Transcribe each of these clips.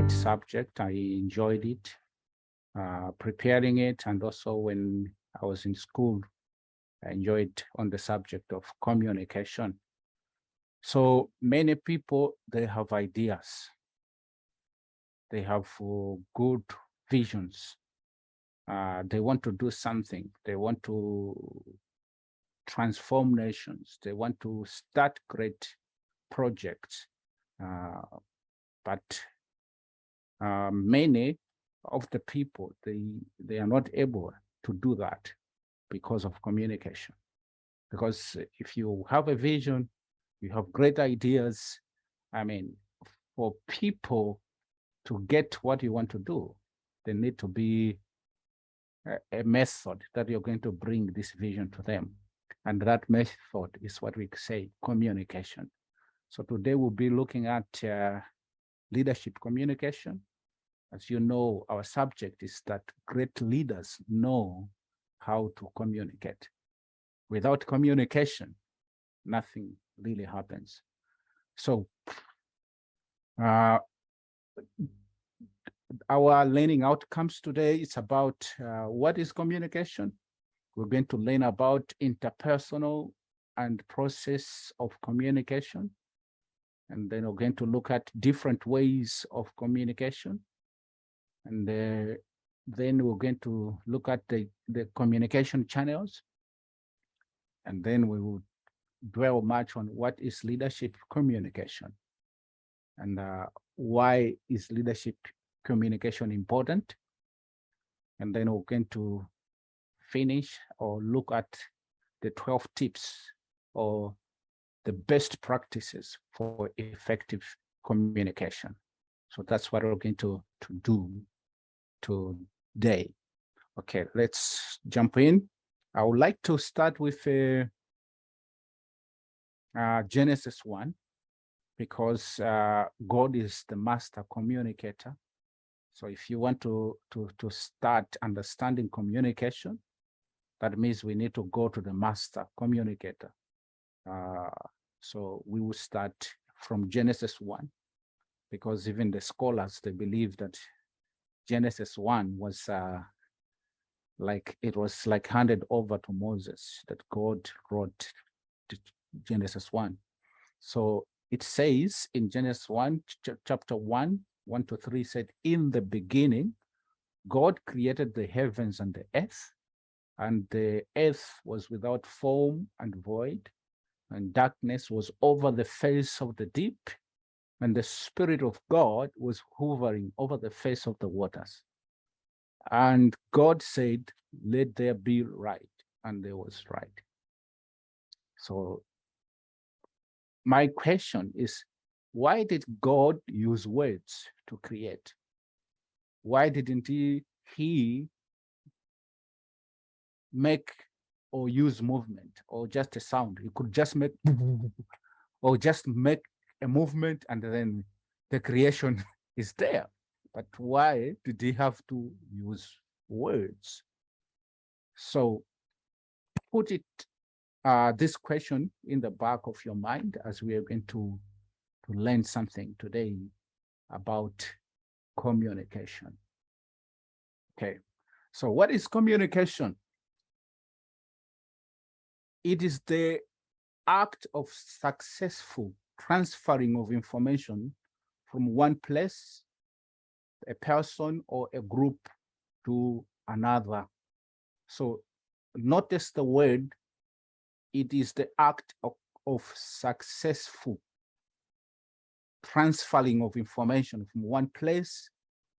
great subject. I enjoyed it, preparing it, and also when I was in school, I enjoyed on the subject of communication. So many people, they have ideas. They have good visions. They want to do something. They want to transform nations. They want to start great projects. But many of the people, they are not able to do that because of communication. Because if you have a vision, you have great ideas, I mean, for people to get what you want to do, there need to be a method that you're going to bring this vision to them. And that method is what we say communication. So today we'll be looking at leadership communication. As you know, our subject is that great leaders know how to communicate. Without communication, nothing really happens. So our learning outcomes today is about what is communication. We're going to learn about interpersonal and process of communication. And then we're going to look at different ways of communication. And then we're going to look at the communication channels. And then we will dwell much on what is leadership communication and why is leadership communication important. And then we're going to finish or look at the 12 tips or the best practices for effective communication. So that's what we're going to do today. Okay, let's jump in. I would like to start with Genesis 1, because God is the master communicator. So if you want to start understanding communication, that means we need to go to the master communicator. So we will start from Genesis 1, because even the scholars, they believe that Genesis 1 was it was handed over to Moses, that God wrote Genesis 1. So it says in Genesis 1, chapter 1, 1-3 said, in the beginning, God created the heavens and the earth, and the earth was without form and void, and darkness was over the face of the deep, and the Spirit of God was hovering over the face of the waters. And God said, let there be light, and there was light. So my question is, why did God use words to create? Why didn't he make or use movement or just a sound? He could just make or just make a movement and then the creation is there. But why did he have to use words? So put it this question in the back of your mind as we are going to learn something today about communication. Okay, so what is communication? It is the act of successful transferring of information from one place, a person or a group, to another. So notice the word, it is the act of successful transferring of information from one place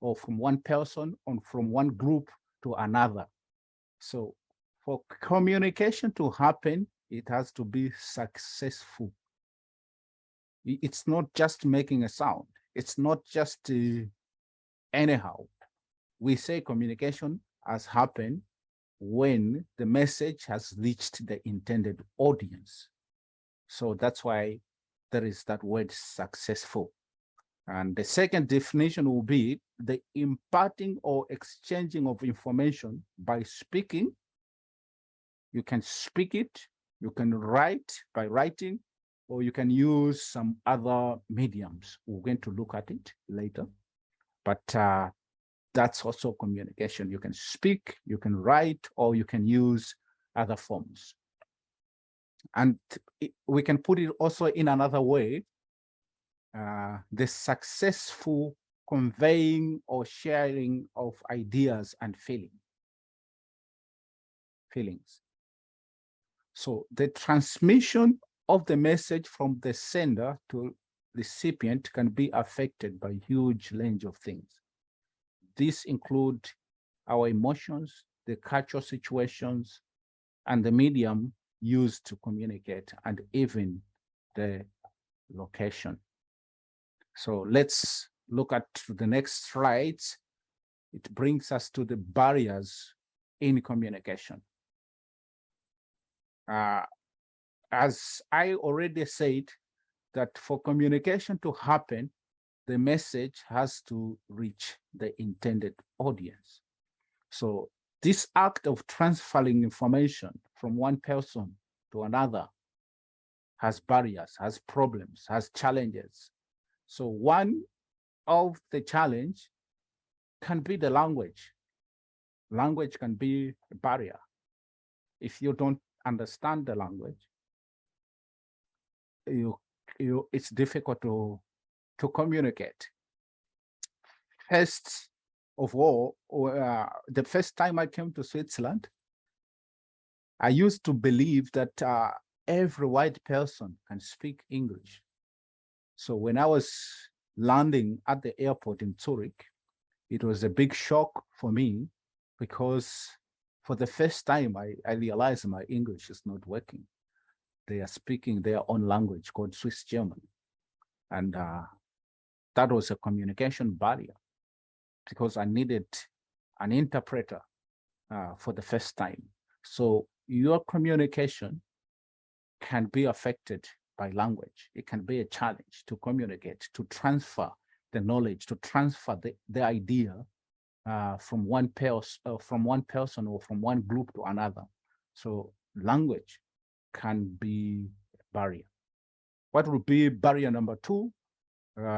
or from one person or from one group to another. So for communication to happen, it has to be successful. It's not just making a sound. It's not just anyhow. We say communication has happened when the message has reached the intended audience. So that's why there is that word successful. And the second definition will be the imparting or exchanging of information by speaking. You can speak it, you can write by writing, or you can use some other mediums. We're going to look at it later. but that's also communication. You can speak, you can write, or you can use other forms. And we can put it also in another way, the successful conveying or sharing of ideas and feelings. So the transmission of the message from the sender to recipient can be affected by a huge range of things. These include our emotions, the cultural situations, and the medium used to communicate, and even the location. So let's look at the next slides. It brings us to the barriers in communication. As I already said, that for communication to happen, the message has to reach the intended audience. So this act of transferring information from one person to another has barriers, has problems, has challenges. So one of the challenge can be the language. Language can be a barrier. If you don't understand the language, it's difficult to communicate. First of all, the first time I came to Switzerland, I used to believe that every white person can speak English. So when I was landing at the airport in Zurich, it was a big shock for me, because for the first time, I realized my English is not working. They are speaking their own language called Swiss German. And that was a communication barrier, because I needed an interpreter for the first time. So your communication can be affected by language. It can be a challenge to communicate, to transfer the knowledge, to transfer the idea from one person or from one group to another. So language can be a barrier. What would be barrier number two?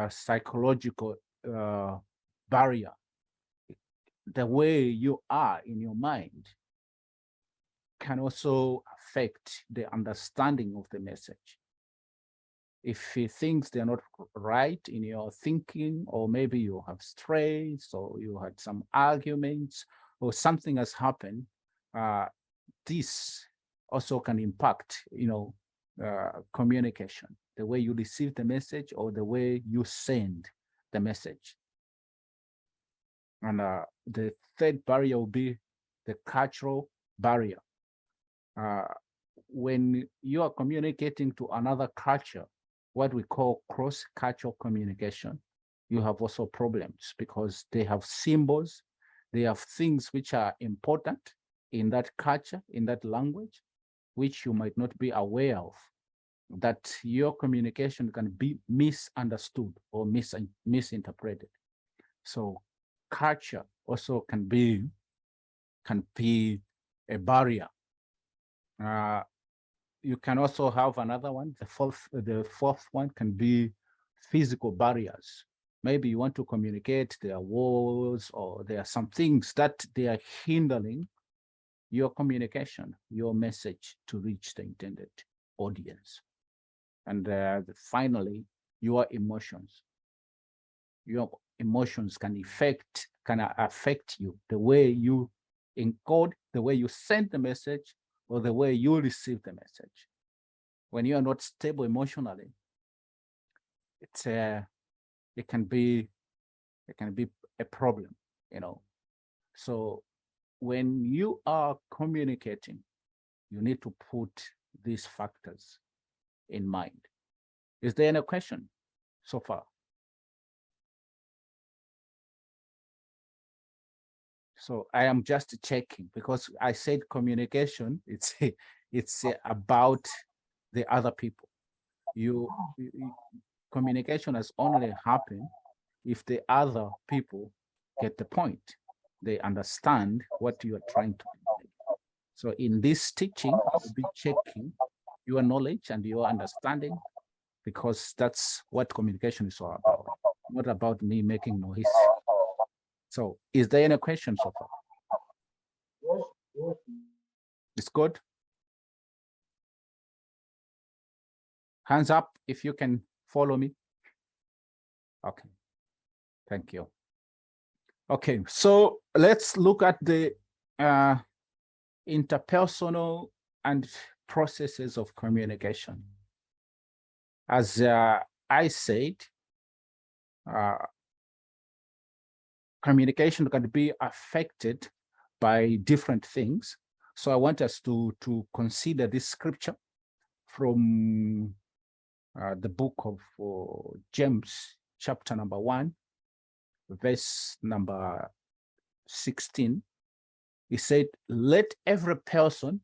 Psychological barrier. The way you are in your mind can also affect the understanding of the message. If things they're not right in your thinking, or maybe you have stress, or you had some arguments, or something has happened, this also can impact, communication, the way you receive the message or the way you send the message. And the third barrier will be the cultural barrier. When you are communicating to another culture, what we call cross-cultural communication, you have also problems, because they have symbols, they have things which are important in that culture, in that language, which you might not be aware of, that your communication can be misunderstood or misinterpreted. So culture also can be a barrier. You can also have another one. The fourth one can be physical barriers. Maybe you want to communicate, there are walls, or there are some things that they are hindering your communication, your message to reach the intended audience. And finally, your emotions. Your emotions can affect you, the way you encode, the way you send the message, or the way you receive the message. When you are not stable emotionally, it can be a problem, So when you are communicating, you need to put these factors in mind. Is there any question so far? So I am just checking, because I said communication, it's about the other people. Communication has only happened if the other people get the point. They understand what you are trying to do. So in this teaching, I'll be checking your knowledge and your understanding, because that's what communication is all about. Not about me making noise. So is there any questions so far? It's good. Hands up if you can follow me. Okay, thank you. Okay, so let's look at the interpersonal and processes of communication. As I said, communication can be affected by different things. So I want us to consider this scripture from the book of James, chapter number 1, verse number 16. He said, let every person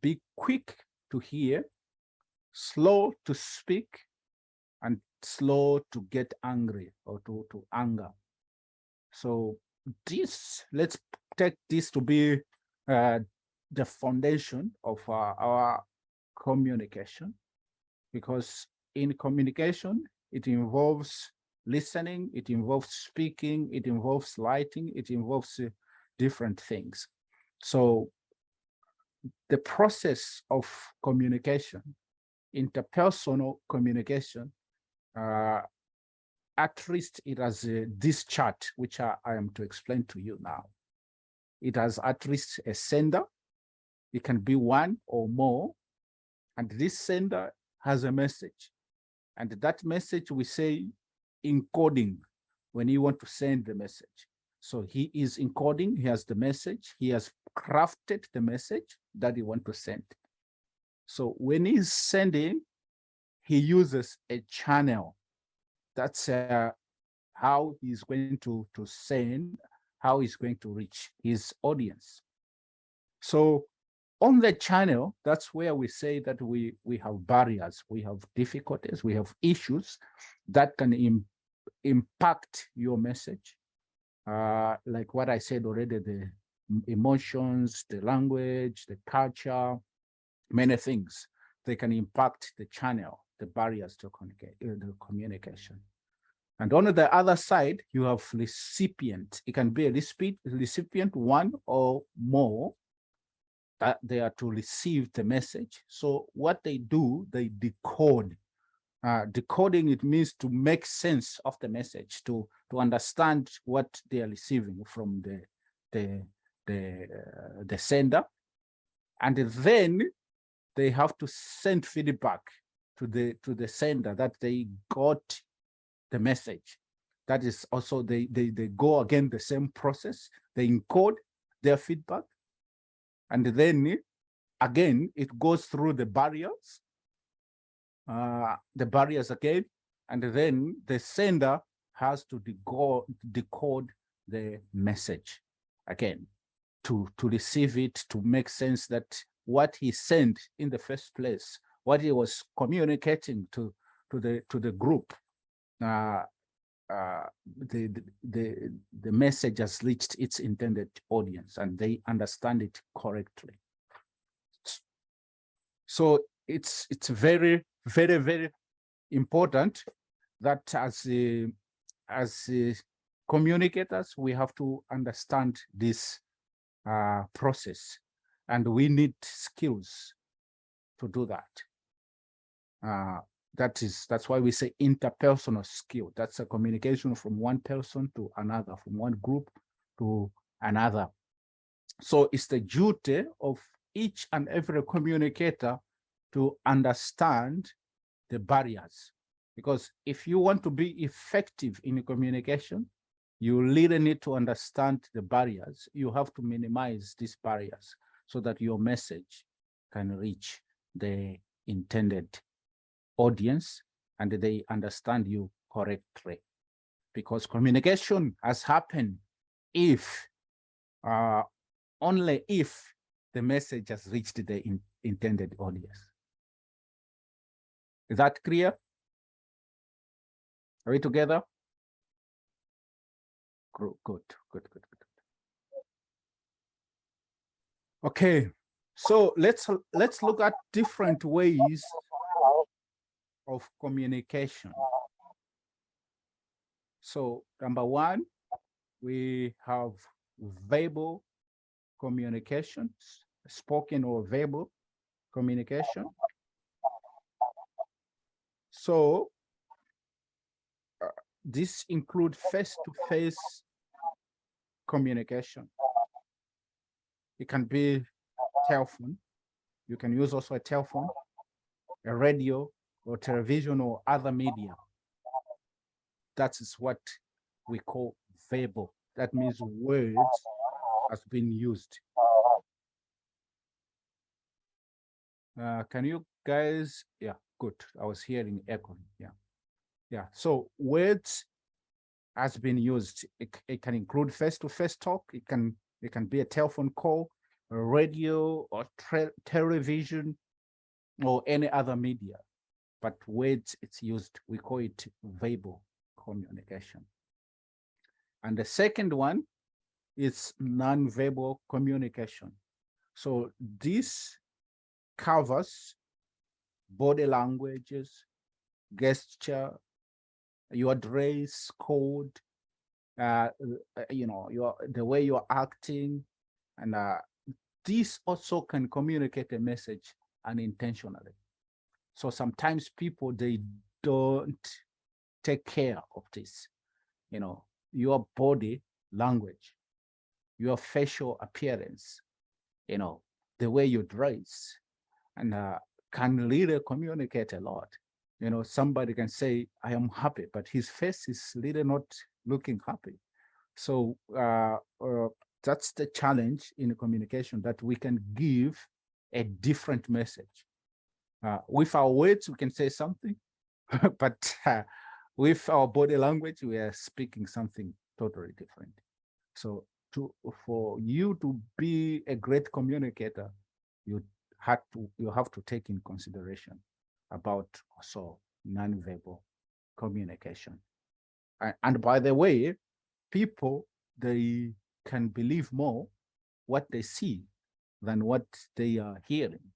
be quick to hear, slow to speak, and slow to get angry or to anger. So this, let's take this to be the foundation of our communication, because in communication, it involves listening, it involves speaking, it involves writing, it involves different things. So the process of communication, interpersonal communication, at least it has this chart, which I am to explain to you now. It has at least a sender. It can be one or more. And this sender has a message. And that message we say encoding when you want to send the message. So he is encoding, he has the message, he has crafted the message that he wants to send. So when he's sending, he uses a channel. That's how he's going to send, how he's going to reach his audience. So on the channel, that's where we say that we have barriers, we have difficulties, we have issues that can impact your message. Like what I said already, the emotions, the language, the culture, many things, they can impact the channel, the barriers to the communication. And on the other side, you have recipient. It can be a recipient, one or more, that they are to receive the message. So what they do, they decode. Decoding, it means to make sense of the message, to understand what they are receiving from the sender. And then they have to send feedback to the sender that they got the message. That is also, they go again the same process. They encode their feedback. And then again, it goes through the barriers again. And then the sender has to decode the message again to receive it, to make sense that what he sent in the first place, what he was communicating to the group, the message has reached its intended audience and they understand it correctly. So it's very, very, very important that as communicators, we have to understand this process, and we need skills to do that. That's why we say interpersonal skill. That's a communication from one person to another, from one group to another. So it's the duty of each and every communicator to understand the barriers. Because if you want to be effective in communication, you really need to understand the barriers. You have to minimize these barriers so that your message can reach the intended audience and they understand you correctly. Because communication has happened if, only if the message has reached the intended audience. Is that clear? Are we together? Good. Okay, so let's look at different ways of communication. So number one, we have verbal communications, spoken or verbal communication. So this includes face-to-face communication. It can be telephone. You can use also a telephone, a radio, or television, or other media. That is what we call verbal. That means words has been used. Can you guys, yeah, good. I was hearing echo, yeah. So words has been used. It can include face-to-face talk. It can be a telephone call, a radio, or television, or any other media. But words it's used, we call it verbal communication. And the second one is non-verbal communication. So this covers body languages, gesture, your dress code, the way you're acting, and this also can communicate a message unintentionally. So sometimes people, they don't take care of this, your body language, your facial appearance, the way you dress, and can really communicate a lot. Somebody can say, I am happy, but his face is really not looking happy. So that's the challenge in communication, that we can give a different message. With our words, we can say something, but with our body language, we are speaking something totally different. So for you to be a great communicator, you have to take in consideration about also non-verbal communication. And by the way, people, they can believe more what they see than what they are hearing.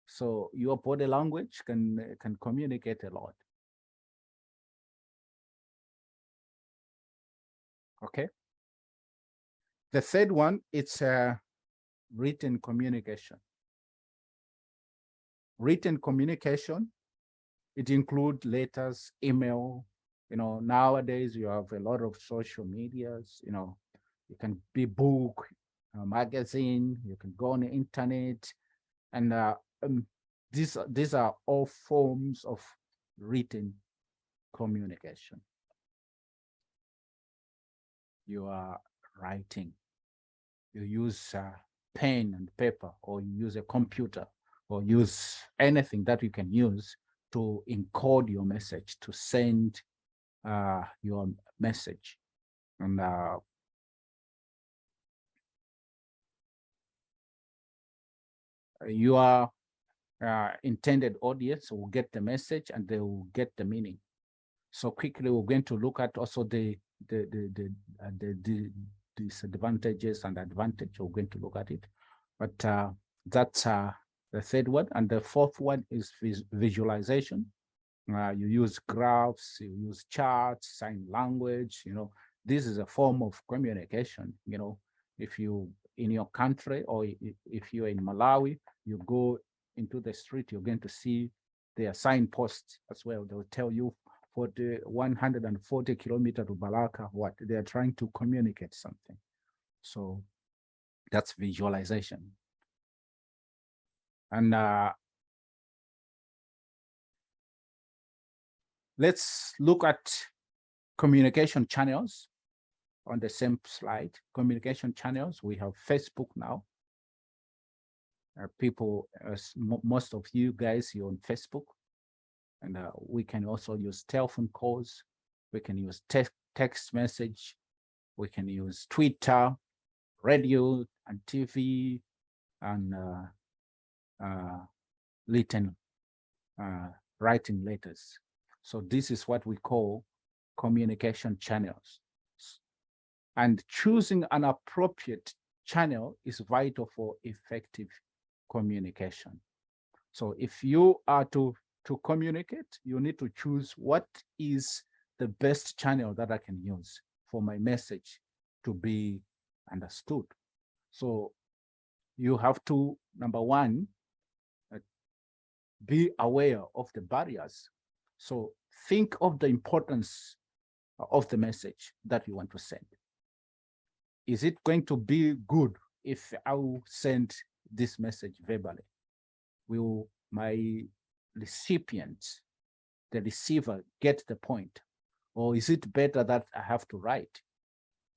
So your body language can communicate a lot. Okay. The third one, it's written communication. Written communication, it includes letters, email. Nowadays you have a lot of social medias. It can be book, magazine. You can go on the internet, and these are all forms of written communication. You are writing. You use pen and paper, or you use a computer, or use anything that you can use to encode your message, to send your message. And your intended audience will get the message, and they will get the meaning. So quickly, we're going to look at also the disadvantages and advantage. We're going to look at it, but that's the third one. And the fourth one is visualization. You use graphs, you use charts, sign language. This is a form of communication. If you in your country, or if you're in Malawi, you go into the street, you're going to see their signposts as well. They'll tell you for the 140 kilometers to Balaka, what they are trying to communicate something. So that's visualization. And let's look at communication channels on the same slide. Communication channels, we have Facebook now. People, most of you guys, you're on Facebook. And we can also use telephone calls. We can use text message. We can use Twitter, radio, and TV, and writing letters. So this is what we call communication channels. And choosing an appropriate channel is vital for effective communication. So if you are to communicate, you need to choose what is the best channel that I can use for my message to be understood. So you have to, number one, be aware of the barriers. So think of the importance of the message that you want to send. Is it going to be good if I will send this message verbally? Will my recipient, the receiver, get the point? Or is it better that I have to write?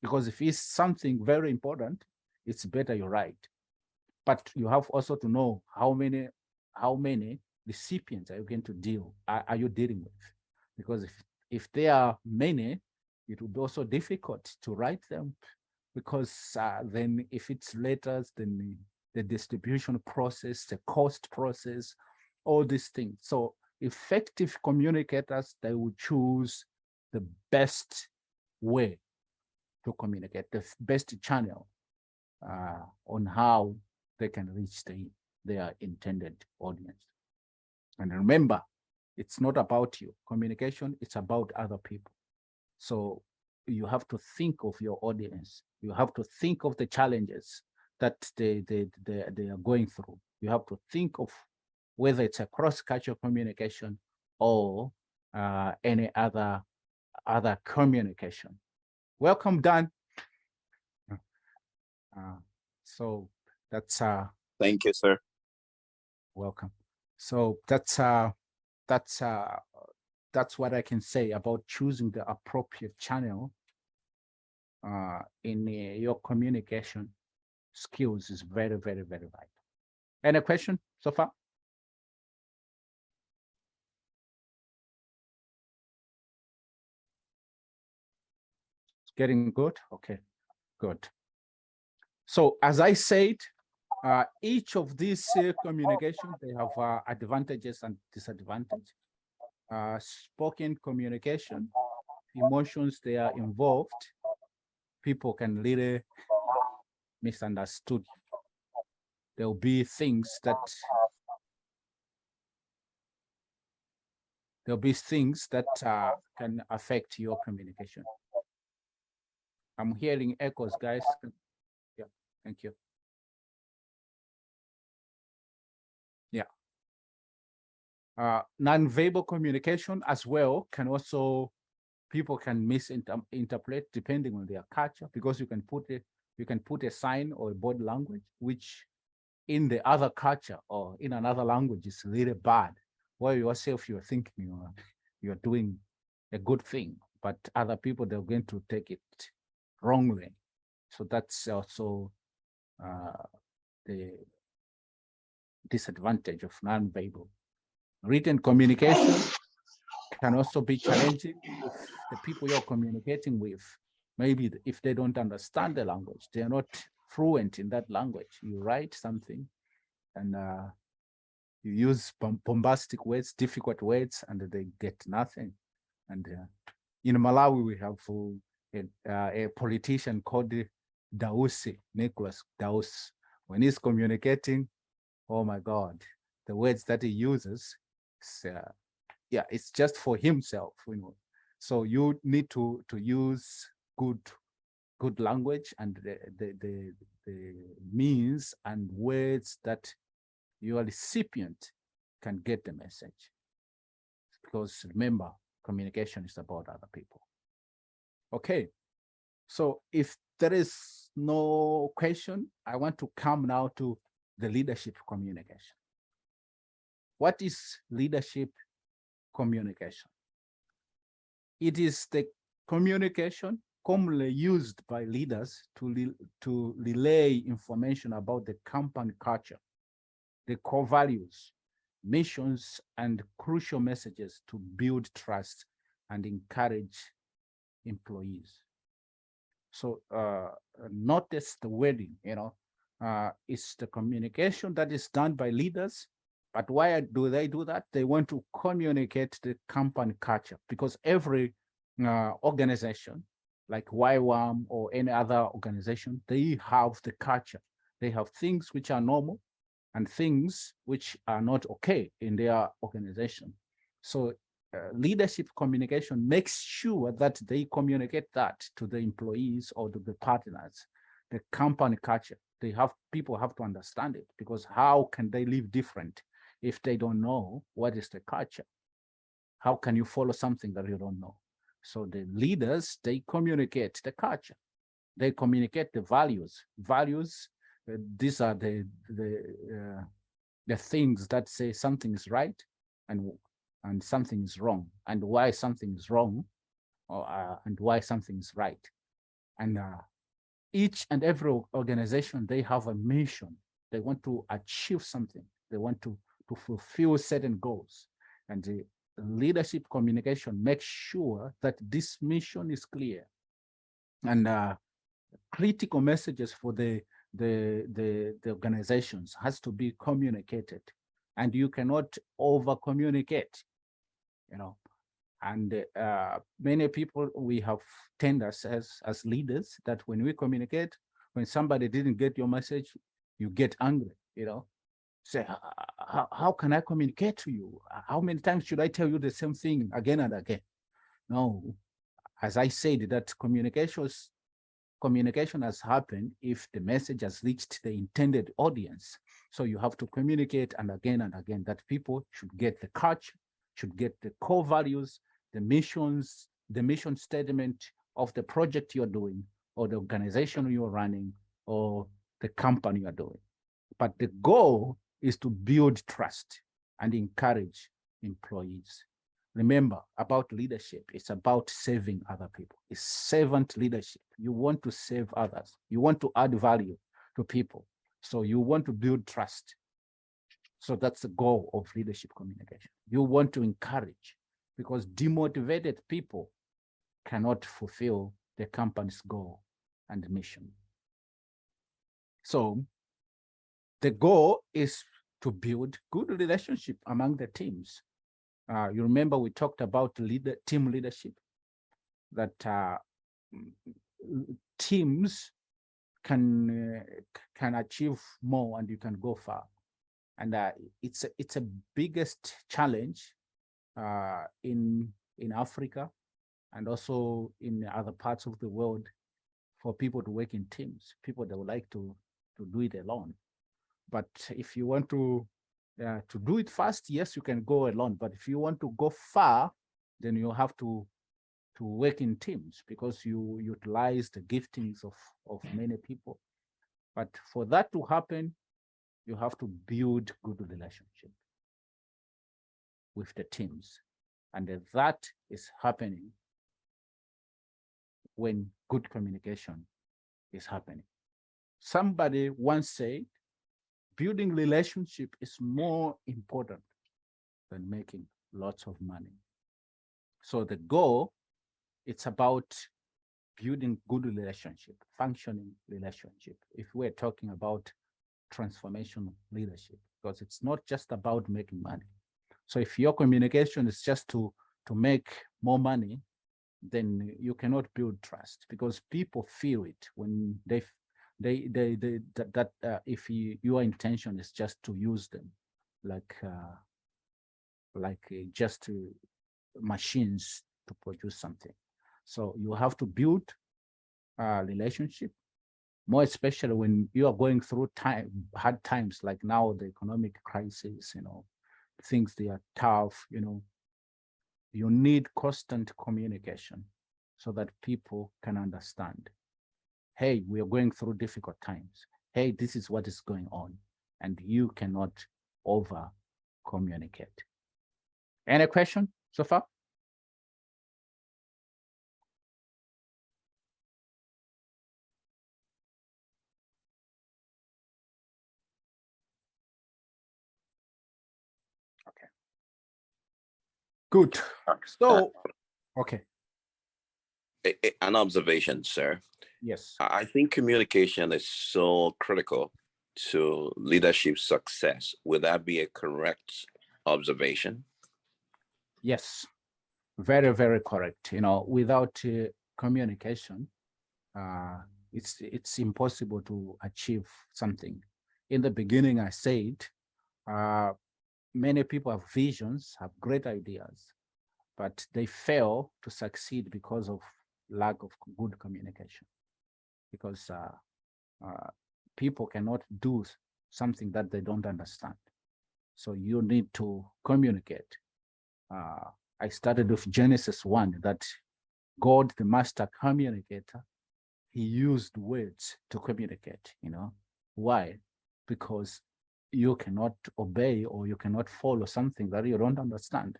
Because if it's something very important, it's better you write. But you have also to know how many recipients are you going to are you dealing with? Because if there are many, it would be also difficult to write them, because then if it's letters, then the distribution process, the cost process, all these things. So effective communicators, they will choose the best way to communicate, the best channel on how they can reach their intended audience. And remember, it's not about you. Communication, it's about other people. So you have to think of your audience. You have to think of the challenges that they are going through. You have to think of whether it's a cross-cultural communication or any other communication. Welcome, Dan. So that's thank you, sir. Welcome. So that's what I can say about choosing the appropriate channel in your communication skills is very, very, very vital. Any question so far? It's getting good? Okay, good. So as I said, each of these communications, they have advantages and disadvantages. Spoken communication, emotions, they are involved. People can really misunderstood. There will be things that can affect your communication. I'm hearing echoes, guys. Yeah, thank you. Yeah. Non-verbal communication as well can also, people can misinterpret depending on their culture, because you can put a sign or a body language, which in the other culture or in another language is really bad. While yourself, you're thinking you're doing a good thing, but other people, they're going to take it wrongly. So that's also the disadvantage of non-verbal. Written communication can also be challenging if the people you're communicating with, maybe if they don't understand the language, they're not fluent in that language. You write something and you use bombastic words, difficult words, and they get nothing. And in Malawi, we have a politician called Dausi, Nicholas Dausi. When he's communicating, oh my God, the words that he uses, yeah, it's just for himself, you know. So you need to use good language and the means and words that your recipient can get the message. Because remember, communication is about other people. Okay, so if there is no question, I want to come now to the leadership communication. What is leadership communication? It is the communication commonly used by leaders to relay information about the company culture, the core values, missions, and crucial messages to build trust and encourage employees. So notice the wording, you know, it's the communication that is done by leaders. But why do they do that? They want to communicate the company culture, because every organization like YWAM or any other organization, they have the culture. They have things which are normal and things which are not okay in their organization. So leadership communication makes sure that they communicate that to the employees or to the partners, the company culture. People have to understand it, because how can they live different if they don't know what is the culture? How can you follow something that you don't know? So the leaders, they communicate the culture. They communicate the values. These are the things that say something is right and something is wrong, and why something is wrong, and why something is right. And each and every organization, they have a mission. They want to achieve something. They want to fulfill certain goals. And the leadership communication makes sure that this mission is clear. And critical messages for the organizations has to be communicated. And you cannot over communicate, you know. And many people, we have tendencies as leaders that when we communicate, when somebody didn't get your message, you get angry, you know. Say, how can I communicate to you? How many times should I tell you the same thing again and again? No, as I said, that communication has happened if the message has reached the intended audience. So you have to communicate and again that people should get the culture, should get the core values, the mission statement of the project you're doing, or the organization you're running, or the company you're doing. But the goal is to build trust and encourage employees. Remember, about leadership, it's about saving other people. It's servant leadership. You want to save others. You want to add value to people. So you want to build trust. So that's the goal of leadership communication. You want to encourage, because demotivated people cannot fulfill the company's goal and mission. So the goal is to build good relationship among the teams. You remember we talked about team leadership, that teams can achieve more and you can go far. And it's a biggest challenge in Africa and also in other parts of the world for people to work in teams. People that would like to do it alone. But if you want to do it fast, yes, you can go alone. But if you want to go far, then you have to work in teams, because you utilize the giftings of many people. But for that to happen, you have to build good relationship with the teams. And that is happening when good communication is happening. Somebody once said, building relationship is more important than making lots of money. So the goal, it's about building good relationship, functioning relationship. If we're talking about transformational leadership, because it's not just about making money. So if your communication is just to make more money, then you cannot build trust, because people feel it when if your intention is just to use them like just machines to produce something. So you have to build a relationship, more especially when you are going through hard times like now, the economic crisis, you know, things, they are tough, you know. You need constant communication so that people can understand. Hey, we are going through difficult times. Hey, this is what is going on. And you cannot over communicate. Any question so far? Okay. Good. So, okay. An observation, sir. Yes. I think communication is so critical to leadership success. Would that be a correct observation? Yes, very, very correct. You know, without communication, it's impossible to achieve something. In the beginning, I said, many people have visions, have great ideas, but they fail to succeed because of lack of good communication. Because people cannot do something that they don't understand. So you need to communicate. I started with Genesis 1, that God, the master communicator, he used words to communicate, you know. Why? Because you cannot obey or you cannot follow something that you don't understand.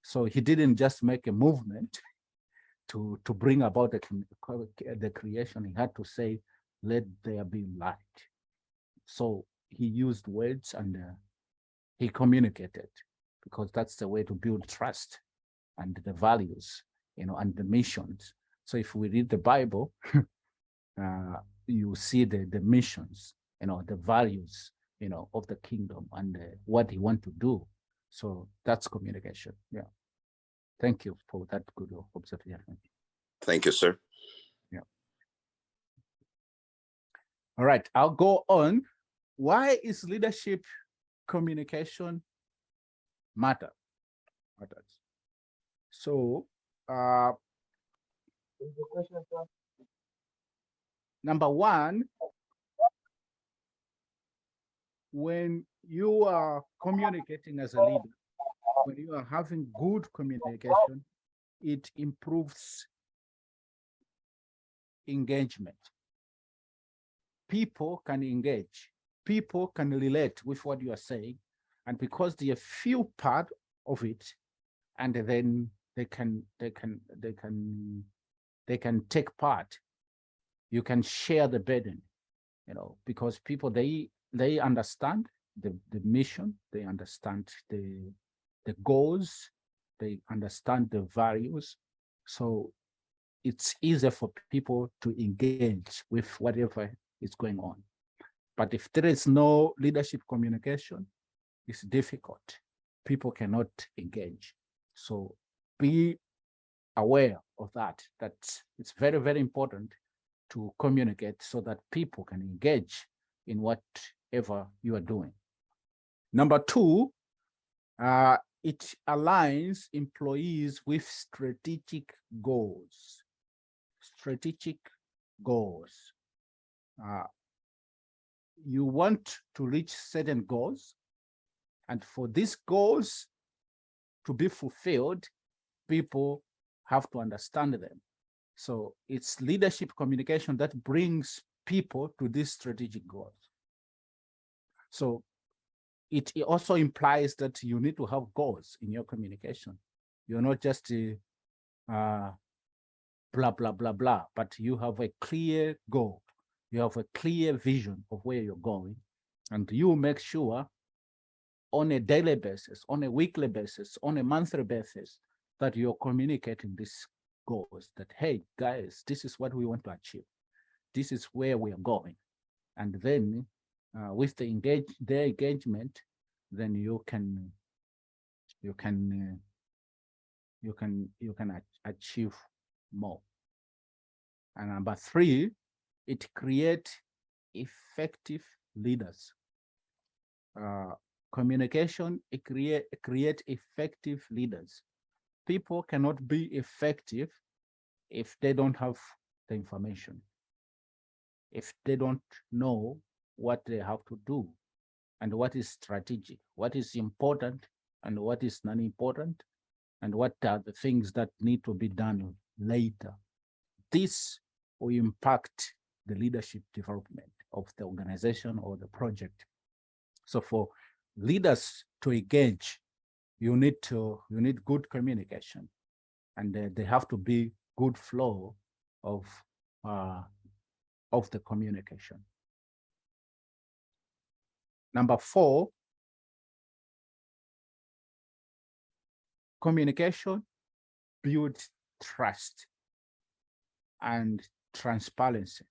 So he didn't just make a movement to bring about the creation. He had to say, let there be light. So he used words and he communicated, because that's the way to build trust and the values, you know, and the missions. So if we read the Bible, you see the missions, you know, the values, you know, of the kingdom and what he want to do. So that's communication. Yeah. Thank you for that good observation. Thank you, sir. Yeah. All right, I'll go on. Why is leadership communication matters? So, number one, when you are communicating as a leader, when you are having good communication, it improves engagement. People can engage. People can relate with what you are saying, and because they feel part of it, and then they can take part. You can share the burden, you know, because people they understand the mission, they understand the goals, they understand the values. So it's easier for people to engage with whatever is going on. But if there is no leadership communication, it's difficult. People cannot engage. So be aware of that it's very, very important to communicate so that people can engage in whatever you are doing. Number two, it aligns employees with strategic goals. Strategic goals. You want to reach certain goals, and for these goals to be fulfilled, people have to understand them. So it's leadership communication that brings people to these strategic goals. So it also implies that you need to have goals in your communication. You're not just blah, blah, blah, blah, but you have a clear goal. You have a clear vision of where you're going, and you make sure on a daily basis, on a weekly basis, on a monthly basis, that you're communicating these goals, that, hey, guys, this is what we want to achieve. This is where we are going. And then with the engagement, then you can achieve more. And number three, it creates effective leaders. Communication, it create effective leaders. People cannot be effective if they don't have the information, if they don't know what they have to do and what is strategic, what is important and what is non-important, and what are the things that need to be done later. This will impact the leadership development of the organization or the project. So for leaders to engage, you need good communication, and they have to be good flow of the communication. Number four, communication builds trust and transparency.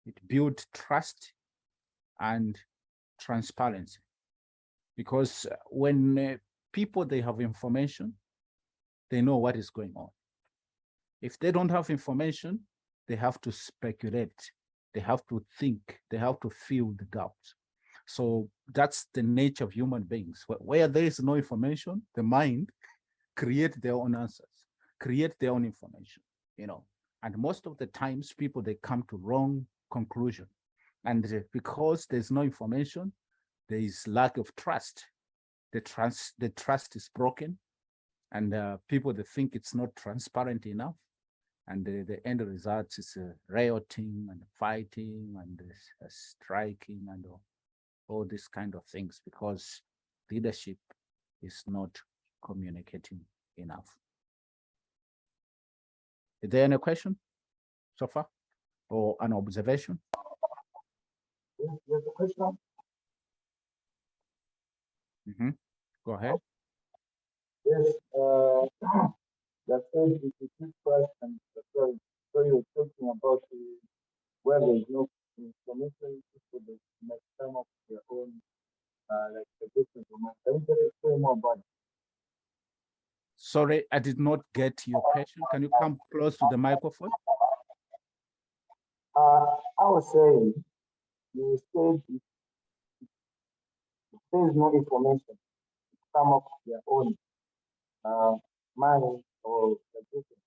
It builds trust and transparency, because when people, they have information, they know what is going on. If they don't have information, they have to speculate, they have to think, they have to fill the gaps. So that's the nature of human beings. Where there is no information, the mind create their own answers, create their own information, you know. And most of the times people, they come to wrong conclusion. And because there's no information, there is lack of trust. The trust is broken, and people, they think it's not transparent enough. And the end result is rioting and fighting and striking and all these kind of things, because leadership is not communicating enough. Is there any question so far or an observation? Yes, there's a question. Go ahead. Yes, that said it is this question. So you're talking about where there is no information, people that might come up with their own like suggestions or mind. Can you explain more about it? Sorry, I did not get your question. Can you come close to the microphone? I was saying, you said if there is no information, come up with their own mind or suggestions.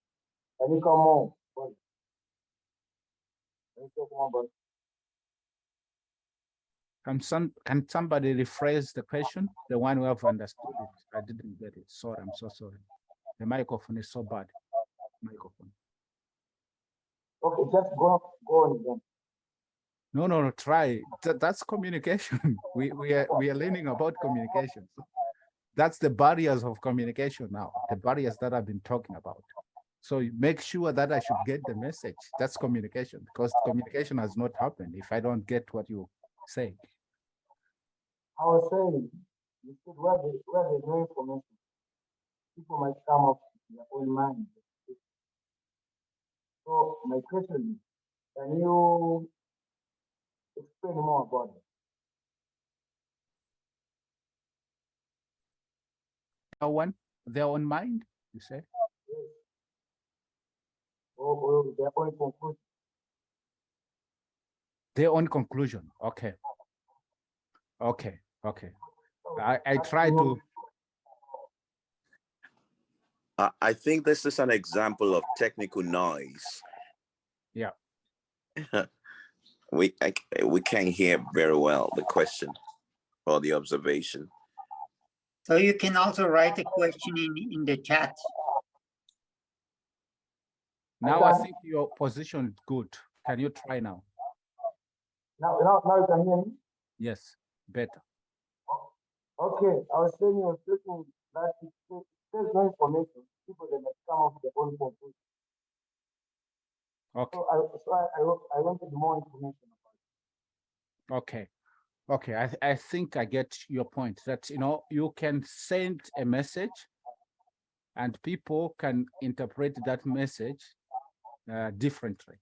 Can you come on? Can you talk more about it? Can somebody rephrase the question? The one who have understood it. I didn't get it. Sorry, I'm so sorry. The microphone is so bad. Microphone. Okay, just go on again. No, try. That's communication. we are learning about communication. So that's the barriers of communication now, the barriers that I've been talking about. So make sure that I should get the message. That's communication, because communication has not happened if I don't get what you say. I was saying, you said where there's no information, people might come up with their own mind. So my question is, can you explain more about it? Their own mind, you say? Yes. Or their own conclusion. Their own conclusion. Okay. I try to. I think this is an example of technical noise. Yeah. We can't hear very well the question or the observation. So you can also write a question in the chat. Now I think your position is good. Can you try now? Now you can hear me? Yes, better. Okay, I was saying you were speaking that if there's no information, people they might come up with their own conclusion. Okay. So I wanted more information about it. Okay. I think I get your point, that you can send a message and people can interpret that message differently.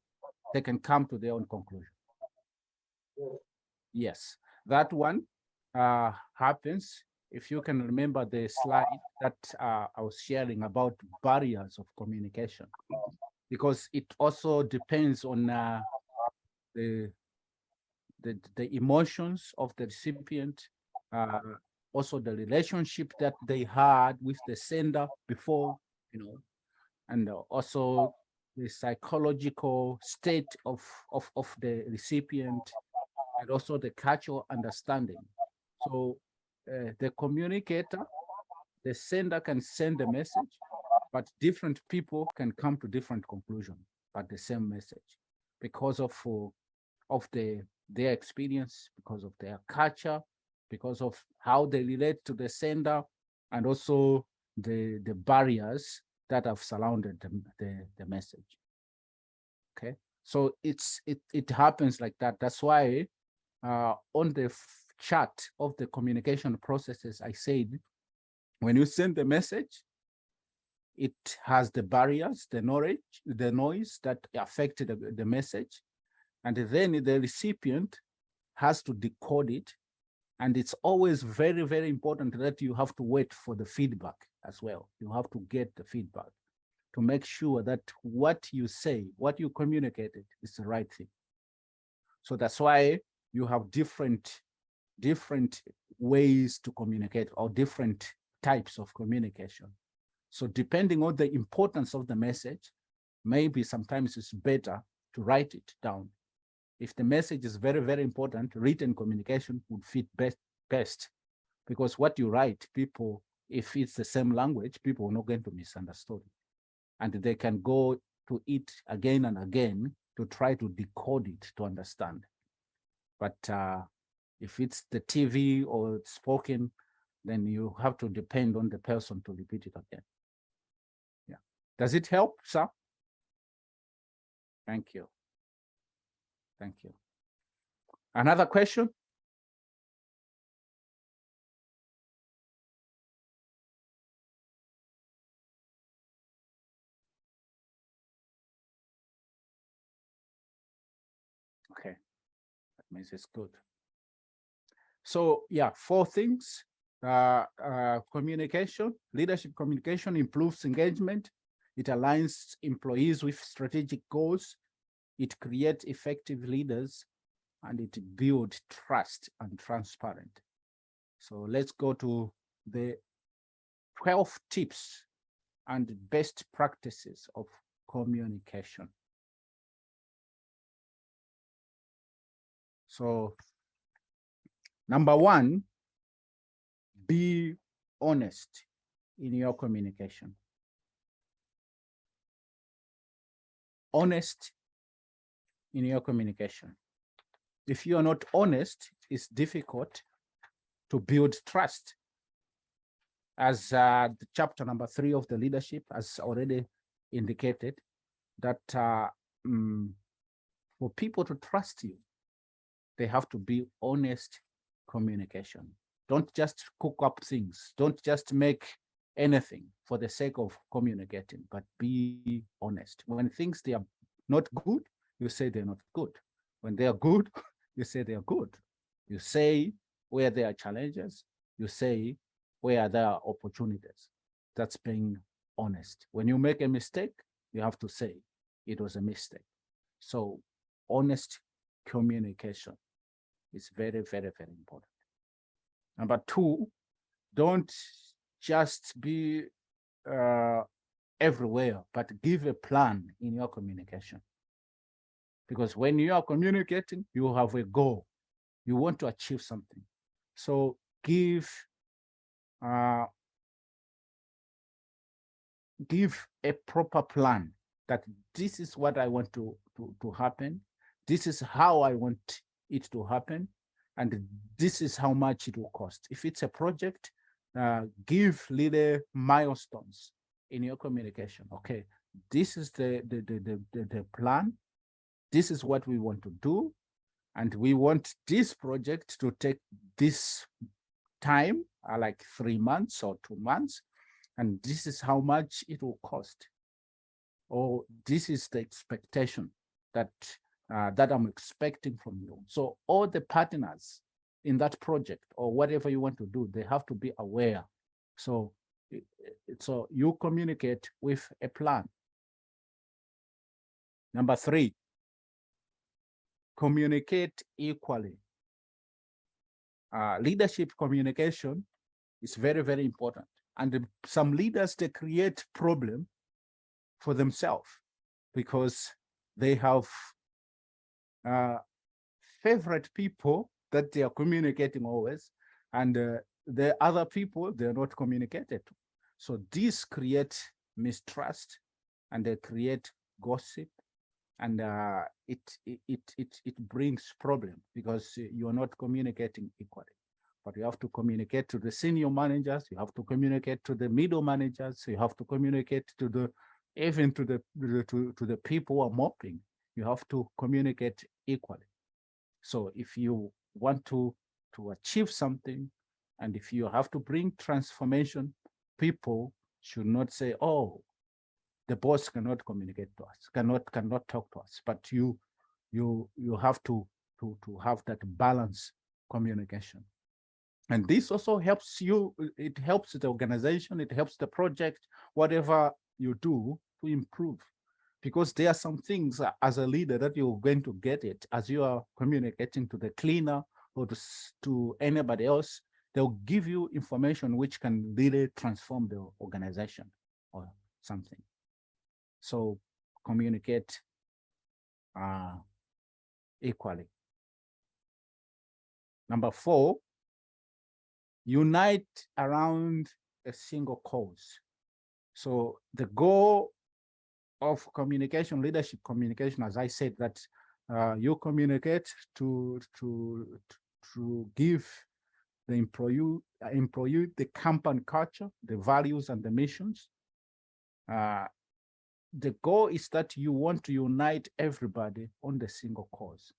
They can come to their own conclusion. Yes, that one happens. If you can remember the slide that I was sharing about barriers of communication, because it also depends on the emotions of the recipient, also the relationship that they had with the sender before, and also the psychological state of the recipient, and also the cultural understanding. So the communicator, the sender can send a message, but different people can come to different conclusions, but the same message, because of their experience, because of their culture, because of how they relate to the sender, and also the barriers that have surrounded the message. Okay, so it happens like that. That's why on the chart of the communication processes, I said, when you send the message, it has the barriers, the noise that affect the message, and then the recipient has to decode it. And it's always very, very important that you have to wait for the feedback as well. You have to get the feedback to make sure that what you say, what you communicated is the right thing. So that's why you have different ways to communicate, or different types of communication. So depending on the importance of the message, maybe sometimes it's better to write it down. If the message is very, very important, written communication would fit best because what you write, people, if it's the same language, people are not going to misunderstand it. And they can go to it again and again to try to decode it to understand. But if it's the TV or it's spoken, then you have to depend on the person to repeat it again. Yeah. Does it help, sir? Thank you. Thank you. Another question? Okay, that means it's good. So yeah, 4 things. Communication, leadership communication improves engagement. It aligns employees with strategic goals. It creates effective leaders, and it builds trust and transparent. So let's go to the 12 tips and best practices of communication. So number 1, be honest in your communication. Honest in your communication. If you are not honest, it's difficult to build trust. As the chapter number 3 of the leadership has already indicated, that for people to trust you, they have to be honest communication. Don't just cook up things. Don't just make anything for the sake of communicating, but be honest. When things they are not good, you say they're not good. When they are good, you say they are good. You say where there are challenges. You say where there are opportunities. That's being honest. When you make a mistake, you have to say it was a mistake. So honest communication is very, very, very important. Number 2, don't just be everywhere, but give a plan in your communication. Because when you are communicating, you have a goal. You want to achieve something. So give a proper plan that this is what I want to happen. This is how I want it to happen. And this is how much it will cost. If it's a project, give little milestones in your communication. Okay, this is the plan. This is what we want to do. And we want this project to take this time, like 3 months or 2 months. And this is how much it will cost. Or this is the expectation that that I'm expecting from you. So all the partners in that project or whatever you want to do, they have to be aware. So you communicate with a plan. Number 3, communicate equally. Leadership communication is very, very important. And some leaders, they create problem for themselves because they have favorite people that they are communicating always, and the other people they're not communicated to. So this creates mistrust, and they create gossip, and it brings problem because you are not communicating equally. But you have to communicate to the senior managers, you have to communicate to the middle managers, you have to communicate to the even to the people who are mopping. You have to communicate equally. So if you want to achieve something, and if you have to bring transformation, people should not say, oh, the boss cannot communicate to us, cannot talk to us. But you have to have that balanced communication. And this also helps you, it helps the organization, it helps the project, whatever you do to improve. Because there are some things as a leader that you're going to get it as you are communicating to the cleaner or to anybody else. They'll give you information which can really transform the organization or something. So communicate equally. Number 4, unite around a single cause. So the goal of communication, leadership communication, as I said, that you communicate to give the employee the company culture, the values and the missions. The goal is that you want to unite everybody on the single cause.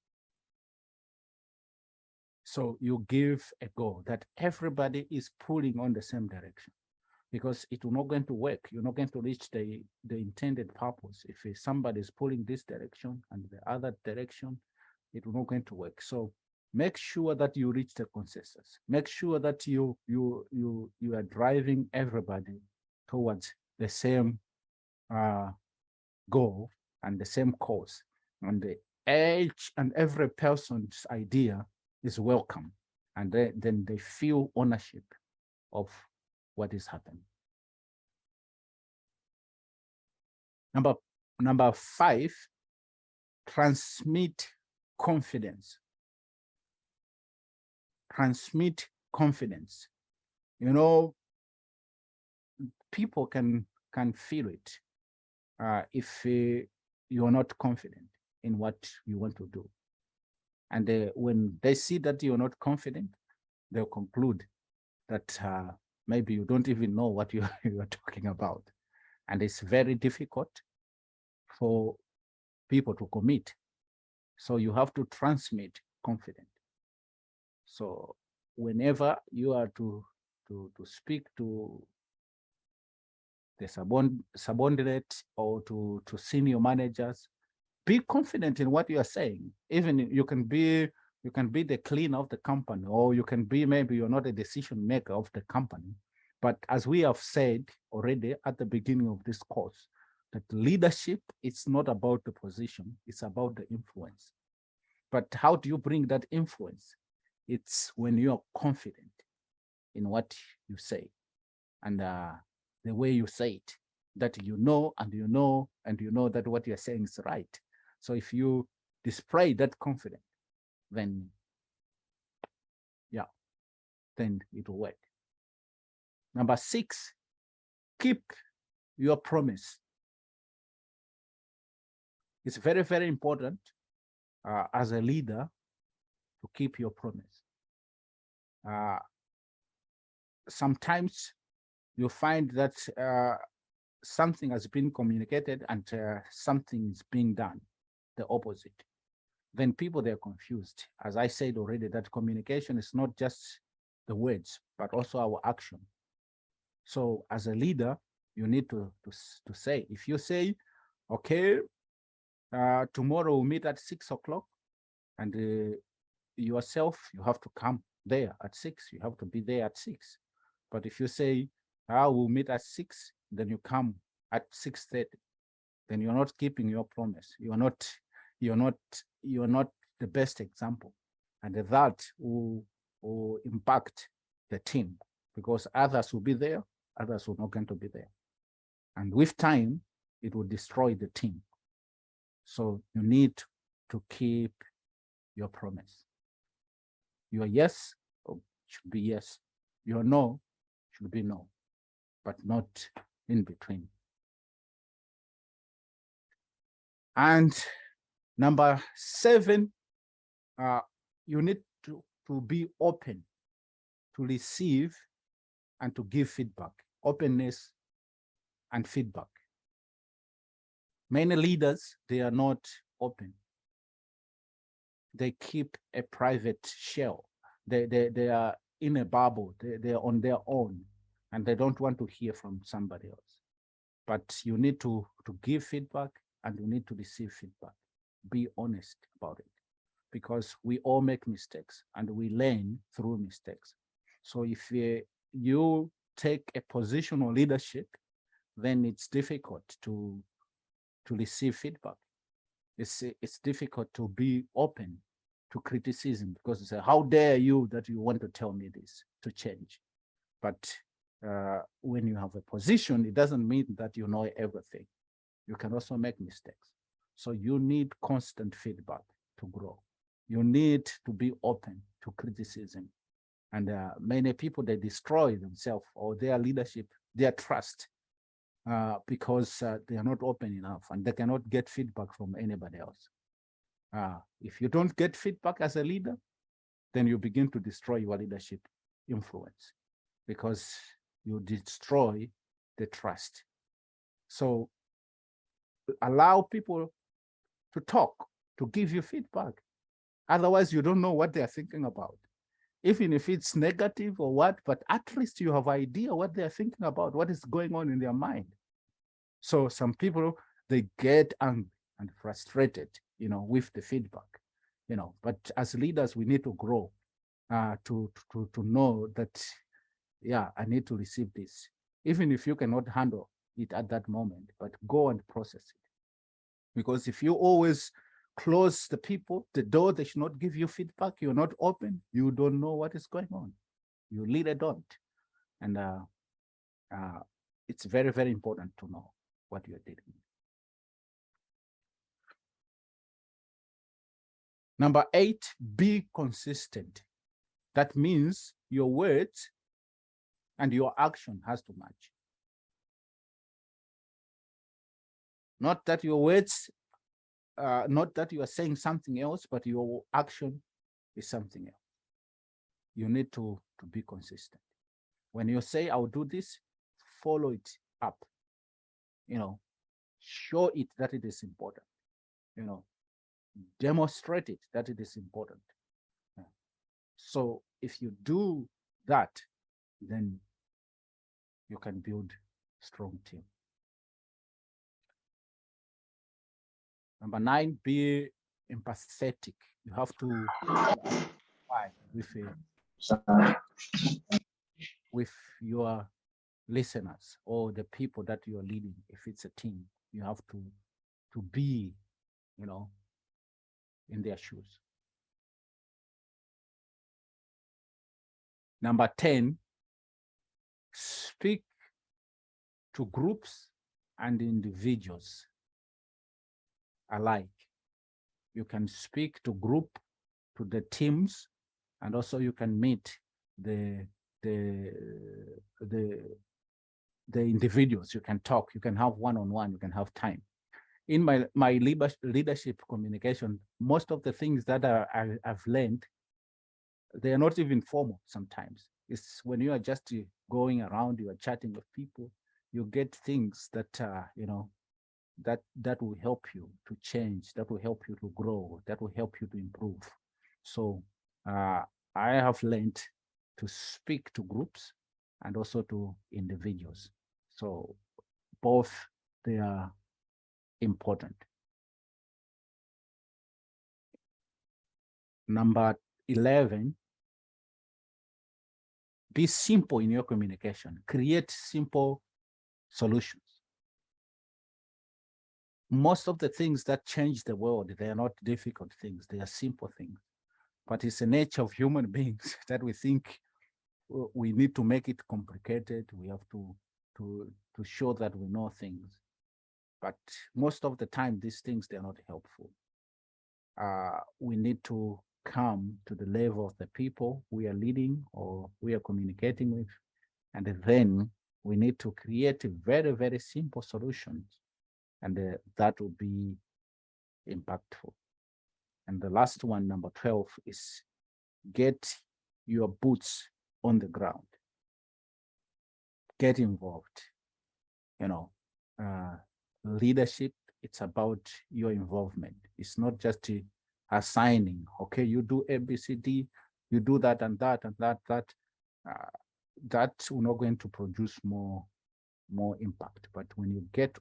So you give a goal that everybody is pulling on the same direction, because it will not going to work. You're not going to reach the intended purpose. If somebody is pulling this direction and the other direction, it will not going to work. So make sure that you reach the consensus. Make sure that you are driving everybody towards the same goal and the same cause. And each and every person's idea is welcome, and then they feel ownership of what is happening. Number 5, transmit confidence. Transmit confidence. You know, people can feel it if you're not confident in what you want to do. And when they see that you're not confident, they'll conclude that maybe you don't even know what you are talking about. And it's very difficult for people to commit. So you have to transmit confidence. So whenever you are to speak to the subordinate or to senior managers, be confident in what you are saying. Even you can be the cleaner of the company, or you can be, maybe you're not a decision maker of the company. But as we have said already at the beginning of this course, that leadership, it's not about the position, it's about the influence. But how do you bring that influence? It's when you are confident in what you say, and the way you say it, that you know that what you're saying is right. So if you display that confidence, then then it will work. Number 6, keep your promise. It's very, very important as a leader to keep your promise. Sometimes you find that something has been communicated and something is being done the opposite. Then people, they're confused. As I said already, that communication is not just the words, but also our action. So as a leader, you need to say, if you say, okay, tomorrow we'll meet at 6 o'clock, and yourself, you have to come there at 6, you have to be there at 6. But if you say, we'll meet at 6, then you come at 6:30, then you're not keeping your promise. You're not the best example. And that will impact the team, because others will be there, others will not going to be there. And with time, it will destroy the team. So you need to keep your promise. Your yes should be yes. Your no should be no, but not in between. And number 7, you need to be open to receive and to give feedback. Openness and feedback. Many leaders, they are not open. They keep a private shell. They are in a bubble. They're on their own, and they don't want to hear from somebody else. But you need to give feedback, and you need to receive feedback. Be honest about it, because we all make mistakes and we learn through mistakes. So if you take a position of leadership, then it's difficult to receive feedback. It's difficult to be open to criticism, because it's how dare you that you want to tell me this to change. But when you have a position, it doesn't mean that you know everything. You can also make mistakes. So you need constant feedback to grow. You need to be open to criticism. And many people, they destroy themselves or their leadership, their trust, because they are not open enough and they cannot get feedback from anybody else. If you don't get feedback as a leader, then you begin to destroy your leadership influence because you destroy the trust. So allow people to talk, to give you feedback. Otherwise, you don't know what they're thinking about. Even if it's negative or what, but at least you have an idea what they're thinking about, what is going on in their mind. So some people, they get angry and frustrated, with the feedback, but as leaders, we need to grow to know that, yeah, I need to receive this, even if you cannot handle it at that moment, but go and process it. Because if you always close the people, the door, they should not give you feedback, you're not open, you don't know what is going on. You leader don't. And it's very, very important to know what you're dealing with. Number 8, be consistent. That means your words and your action has to match. Not that your words, not that you are saying something else, but your action is something else. You need to be consistent. When you say, I'll do this, follow it up. Show it that it is important. Demonstrate it that it is important. So if you do that, then you can build a strong team. Number 9, be empathetic. You have to with your listeners or the people that you are leading. If it's a team, you have to be, in their shoes. Number 10, speak to groups and individuals alike. You can speak to the teams, and also you can meet the individuals. You can talk, you can have one-on-one, you can have time. In my leadership communication, most of the things that I've learned, they are not even formal sometimes. It's when you are just going around, you are chatting with people, you get things that, that will help you to change, that will help you to grow, that will help you to improve. So I have learned to speak to groups and also to individuals. So both, they are important. Number 11, be simple in your communication. Create simple solutions. Most of the things that change the world, they are not difficult things, they are simple things. But it's the nature of human beings that we think we need to make it complicated. We have to show that we know things. But most of the time, these things, they're not helpful. We need to come to the level of the people we are leading or we are communicating with. And then we need to create very, very simple solutions. And that will be impactful. And the last one, number 12, is get your boots on the ground. Get involved. Leadership, it's about your involvement. It's not just assigning, okay, you do ABCD, you do that and that and that. That's not going to produce more impact. But when you get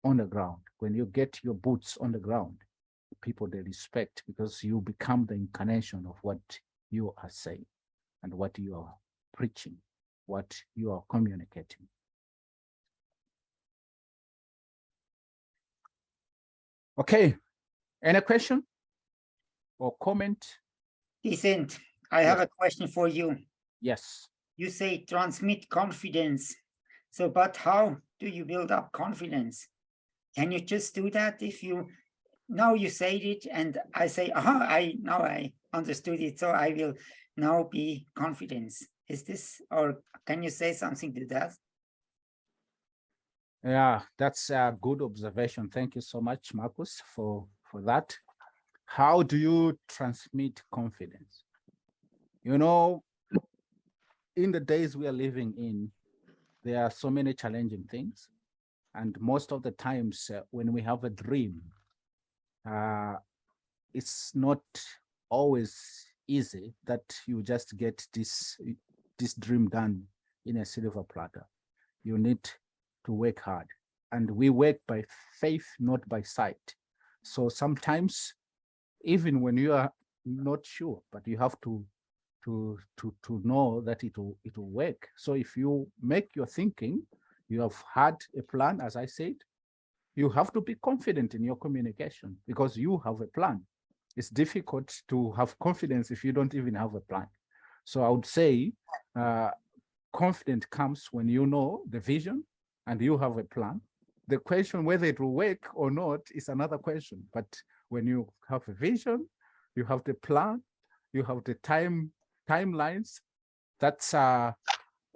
on the ground, when you get your boots on the ground, people, they respect, because you become the incarnation of what you are saying and what you are preaching, what you are communicating. Okay, any question or comment? Vicente, I have a question for you. Yes. you say transmit confidence. So, but how do you build up confidence? Can you just do that if you, now you said it and I say, aha, I understood it, so I will now be confident. Is this, or can you say something to that? Yeah, that's a good observation. Thank you so much, Marcus, for that. How do you transmit confidence? You know, in the days we are living in, there are so many challenging things. And most of the times when we have a dream, it's not always easy that you just get this dream done in a silver platter. You need to work hard. And we work by faith, not by sight. So sometimes, even when you are not sure, but you have to know that it will work. So if you make your thinking, you have had a plan, as I said, you have to be confident in your communication because you have a plan. It's difficult to have confidence if you don't even have a plan. So I would say confidence comes when you know the vision and you have a plan. The question whether it will work or not is another question. But when you have a vision, you have the plan, you have the timelines, that's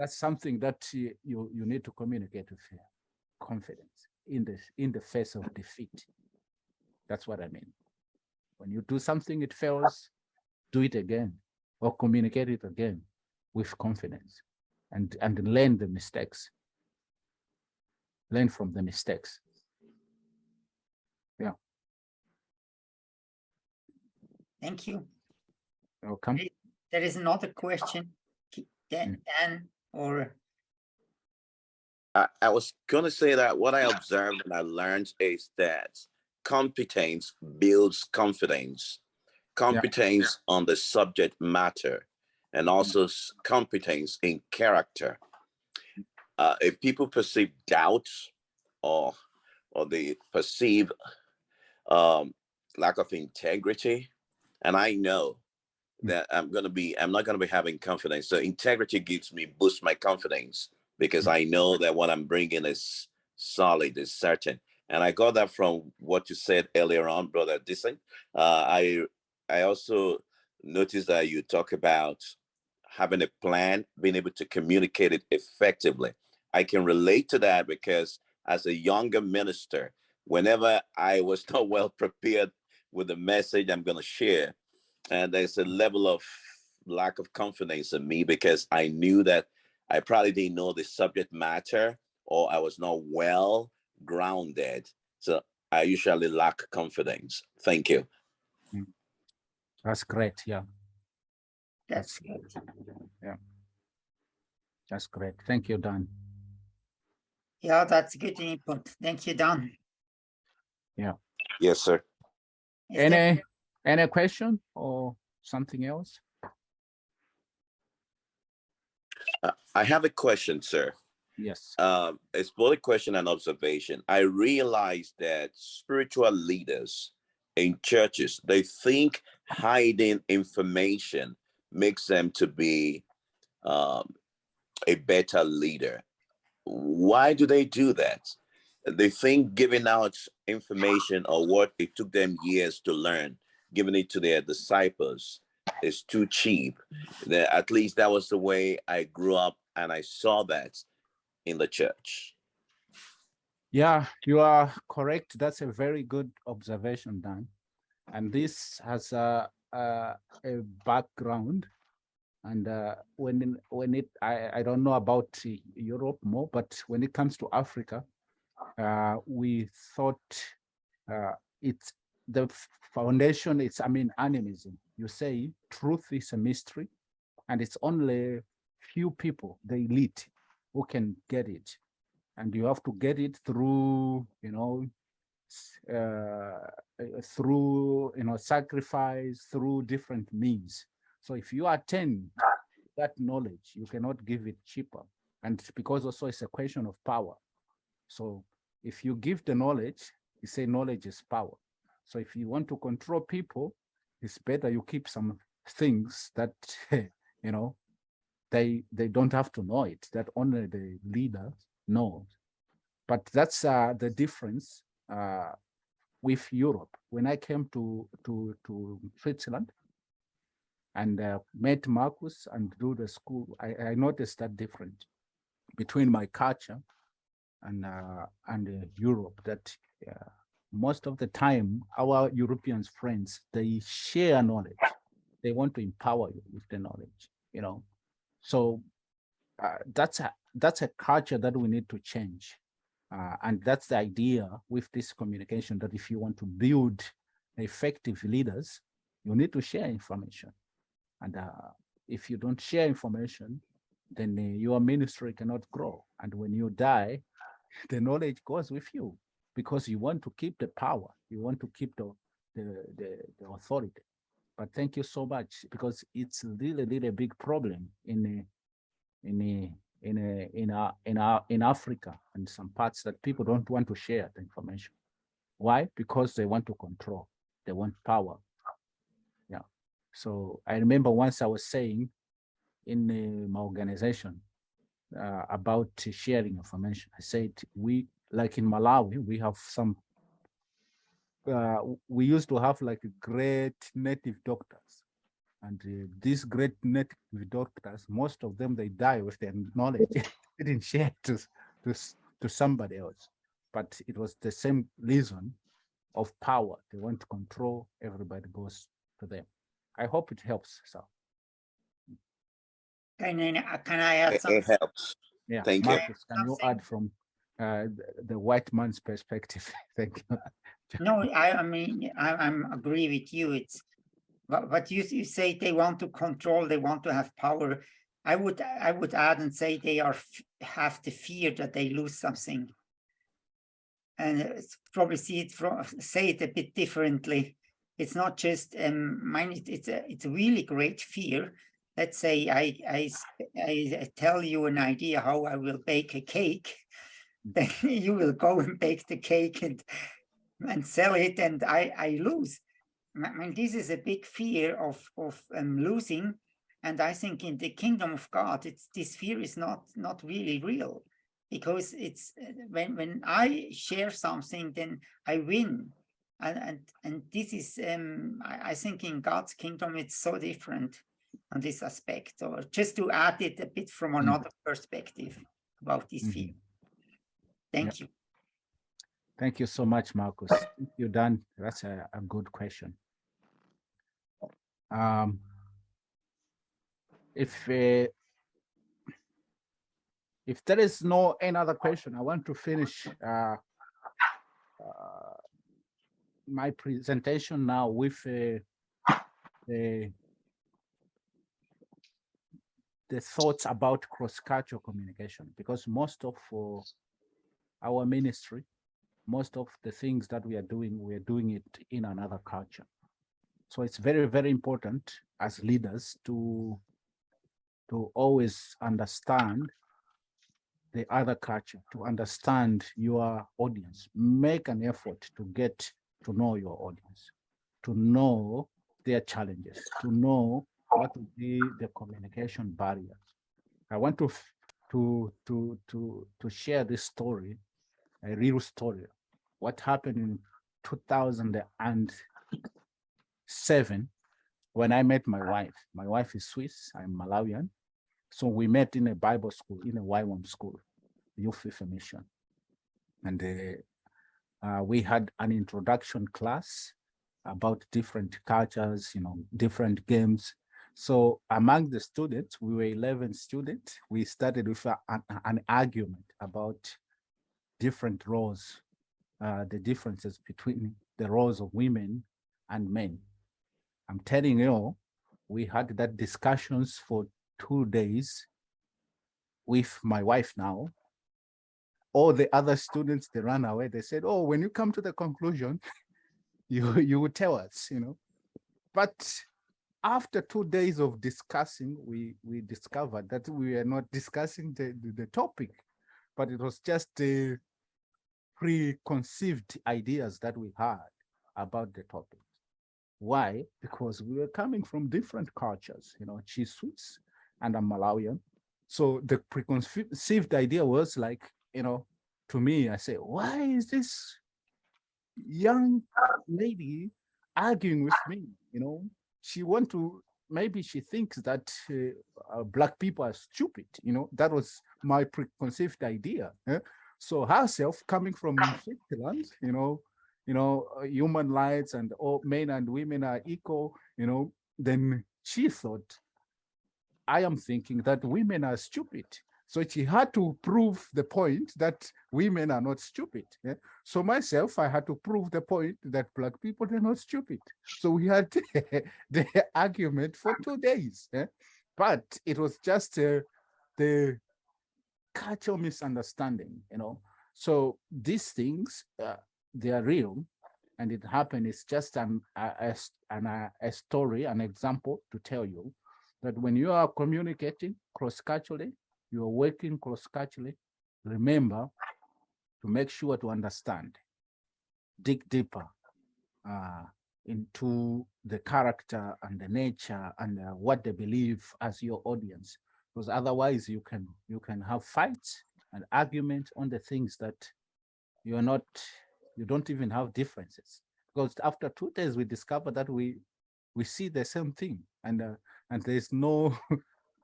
something that you need to communicate with confidence in the face of defeat. That's what I mean. When you do something, it fails, do it again or communicate it again with confidence and learn the mistakes. Learn from the mistakes. Yeah. Thank you. Welcome. There is another question. Dan, or I was going to say that what I observed and I learned is that competence builds confidence, competence on the subject matter, and also competence in character. If people perceive doubt or they perceive lack of integrity, and I know that I'm not gonna be having confidence. So integrity boosts my confidence because I know that what I'm bringing is solid, is certain. And I got that from what you said earlier on, Brother Dissing. I also noticed that you talk about having a plan, being able to communicate it effectively. I can relate to that because as a younger minister, whenever I was not well prepared with the message I'm going to share, and there's a level of lack of confidence in me because I knew that I probably didn't know the subject matter or I was not well grounded. So I usually lack confidence. Thank you. That's great. Yeah. that's good. Yeah. That's great. Thank you, Dan. Yeah, that's good input. Thank you, Dan. Yeah. Yes, sir. Any question or something else? I have a question, sir. Yes. It's both a question and observation. I realize that spiritual leaders in churches, they think hiding information makes them to be a better leader. Why do they do that? They think giving out information or what it took them years to learn, giving it to their disciples is too cheap. At least that was the way I grew up and I saw that in the church. Yeah, you are correct. That's a very good observation, Dan. And this has a background. And I don't know about Europe more, but when it comes to Africa, we thought it's the foundation. It's animism. You say truth is a mystery, and it's only few people, the elite, who can get it, and you have to get it through, sacrifice, through different means. So if you attain that knowledge, you cannot give it cheaper. And because also it's a question of power. So if you give the knowledge, you say knowledge is power. So if you want to control people, it's better you keep some things that, they don't have to know it, that only the leader knows. But that's the difference with Europe. When I came to Switzerland and met Marcus and do the school, I noticed that difference between my culture and Europe, that most of the time our European friends, they share knowledge. They want to empower you with the knowledge, you know. So that's a culture that we need to change. And that's the idea with this communication, that if you want to build effective leaders, you need to share information. And if you don't share information, then your ministry cannot grow. And when you die, the knowledge goes with you, because you want to keep the power, you want to keep the authority. But thank you so much, because it's really a big problem in Africa and some parts, that people don't want to share the information. Why? Because they want to control, they want power. Yeah. So I remember once I was saying in my organization about sharing information. I said, we, like in Malawi, we have some, we used to have like great native doctors. And these great native doctors, most of them, they die with their knowledge. They didn't share to somebody else. But it was the same reason of power. They want to control, everybody goes to them. I hope it helps. So. Can I add something? It helps. Yeah, Thank Marcus, can you add from the white man's perspective? Thank you. No, I mean, I'm agree with you. It's but you say they want to control, they want to have power. I would add and say they have the fear that they lose something, and probably say it a bit differently. It's not just it's a really great fear. Let's say I tell you an idea how I will bake a cake, then you will go and bake the cake and sell it, and I lose. I mean, this is a big fear of losing, and I think in the kingdom of God, this fear is not really real, because it's when I share something, then I win, and this is I think in God's kingdom it's so different on this aspect. Or just to add it a bit from another perspective about this fear. Thank you. Thank you so much, Marcus. You're done. That's a good question. If there is no any other question, I want to finish my presentation now with the thoughts about cross-cultural communication, because most of our ministry, most of the things that we are doing it in another culture. So it's very, very important as leaders to always understand the other culture, to understand your audience. Make an effort to get to know your audience, to know their challenges, to know what will be the communication barriers. I want to share this story, a real story. What happened in 2007 when I met my wife. My wife is Swiss, I'm Malawian. So we met in a Bible school, in a YWAM school, Youth with a Mission. And we had an introduction class about different cultures, you know, different games. So among the students, we were 11 students. We started with an argument about different roles, the differences between the roles of women and men. I'm telling you, we had that discussions for 2 days with my wife now. All the other students, they ran away. They said, oh, when you come to the conclusion, you will tell us, you know. But after 2 days of discussing, we discovered that we were not discussing the topic, but it was just preconceived ideas that we had about the topic. Why? Because we were coming from different cultures. You know, she's Swiss, and I'm Malawian. So the preconceived idea was like, to me, I say, why is this young lady arguing with me? She want to, maybe she thinks that Black people are stupid. That was my preconceived idea. So herself coming from Switzerland, human rights and all men and women are equal, then she thought, I am thinking that women are stupid. So she had to prove the point that women are not stupid. So myself, I had to prove the point that Black people are not stupid. So we had the argument for 2 days. But it was just the cultural misunderstanding, So these things, they are real, and it happened. It's just a story, an example to tell you that when you are communicating cross-culturally, you are working cross-culturally, remember to make sure to understand, dig deeper into the character and the nature and what they believe as your audience, because otherwise you can have fights and arguments on the things that you don't even have differences. Because after 2 days we discover that we see the same thing, and there's no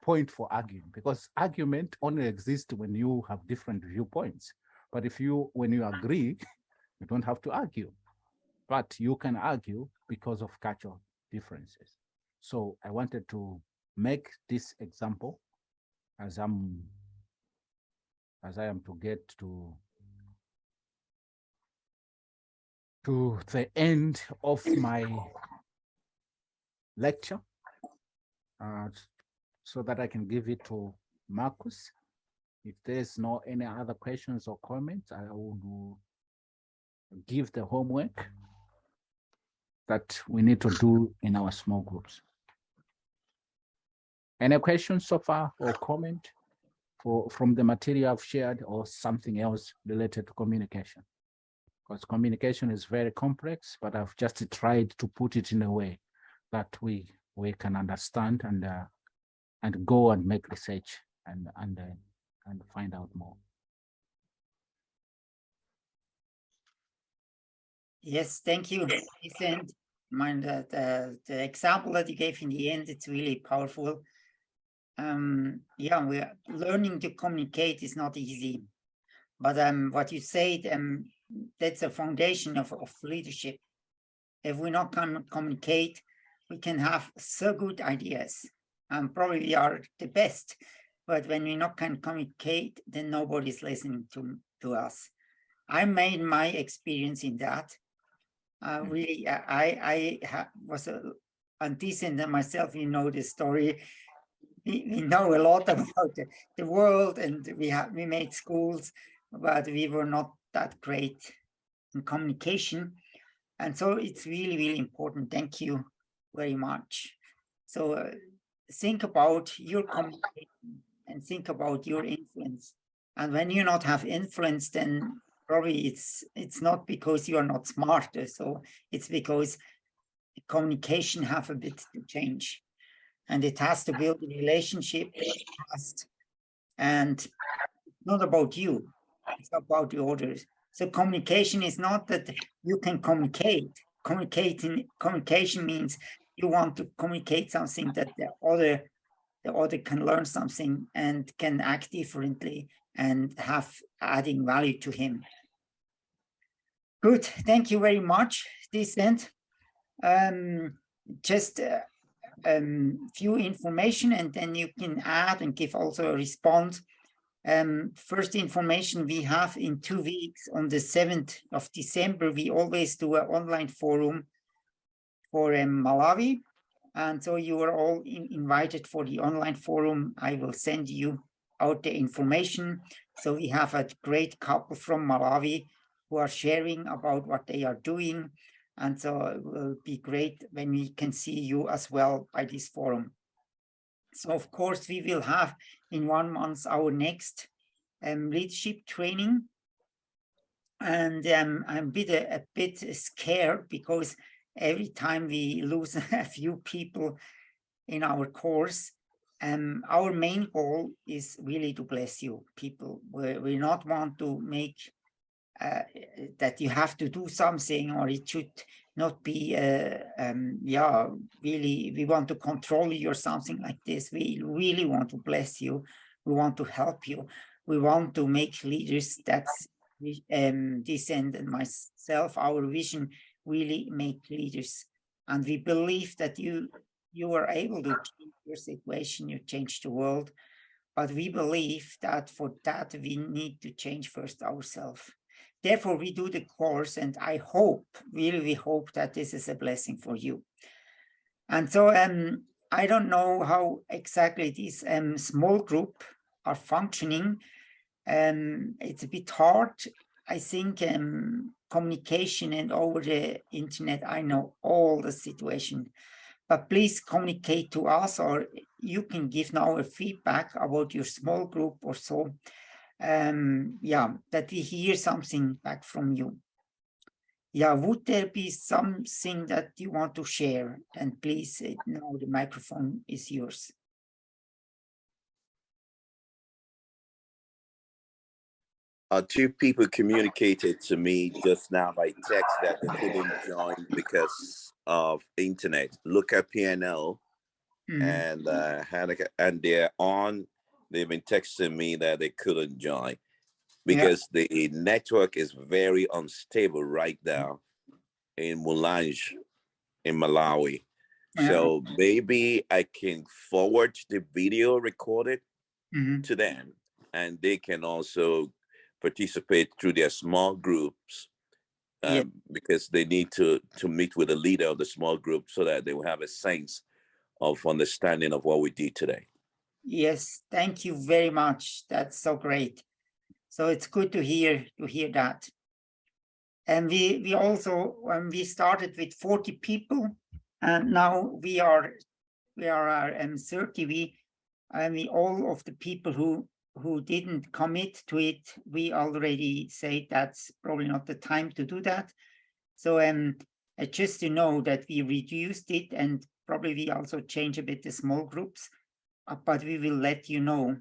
point for arguing, because argument only exists when you have different viewpoints. But when you agree, you don't have to argue. But you can argue because of cultural differences. So I wanted to make this example as I am to get to the end of my lecture, so that I can give it to Marcus. If there's no any other questions or comments, I would give the homework that we need to do in our small groups. Any questions so far or comment from the material I've shared, or something else related to communication? Because communication is very complex, but I've just tried to put it in a way that we can understand and go and make research and find out more. Yes, thank you. Listen, mind that the example that you gave in the end, it's really powerful. Yeah, we're learning to communicate is not easy, but what you said, that's a foundation of leadership. If we not can communicate, we can have so good ideas, and probably we are the best, but when we not can communicate, then nobody's listening to us. I made my experience in that. Really, I was a decent and myself, you know the story. We know a lot about the world, and we made schools, but we were not that great in communication. And so it's really, really important. Thank you very much. So think about your communication and think about your influence. And when you not have influence, then probably it's not because you are not smarter. So it's because communication have a bit to change. And it has to build a relationship, trust, and it's not about you, it's about the others. So communication is not that you can communicate. Communication means you want to communicate something that the other can learn something and can act differently and have adding value to him. Good, thank you very much, Decent. Just few information, and then you can add and give also a response. First information, we have in 2 weeks on the 7th of December, we always do an online forum for Malawi. And so you are all invited for the online forum. I will send you out the information. So we have a great couple from Malawi who are sharing about what they are doing. And so it will be great when we can see you as well by this forum. So of course, we will have in 1 month our next leadership training. And I'm a bit scared because every time we lose a few people in our course, our main goal is really to bless you people. We not want to make that you have to do something, or it should not be yeah, really we want to control you or something like this. We really want to bless you. We want to help you. We want to make leaders. That's this and myself, our vision, really make leaders. And we believe that you are able to change your situation, you change the world. But we believe that for that, we need to change first ourselves. Therefore, we do the course, and I hope, really, we hope that this is a blessing for you. And so I don't know how exactly these small group are functioning. It's a bit hard. I think communication and over the internet, I know all the situation. But please communicate to us, or you can give now a feedback about your small group or so. Yeah, that we hear something back from you. Yeah, would there be something that you want to share? And please, now the microphone is yours. Two people communicated to me just now by text that they couldn't join because of internet. Luca PNL and Hanukkah, and they're on. They've been texting me that they couldn't join because the network is very unstable right now in Mulanje, in Malawi. So maybe I can forward the video recorded to them, and they can also participate through their small groups because they need to meet with the leader of the small group so that they will have a sense of understanding of what we did today. Yes, thank you very much. That's so great. So it's good to hear that. And we also, when we started with 40 people, and now we are 30. We all of the people who didn't commit to it, we already say that's probably not the time to do that. So just to know that we reduced it, and probably we also change a bit the small groups, but we will let you know.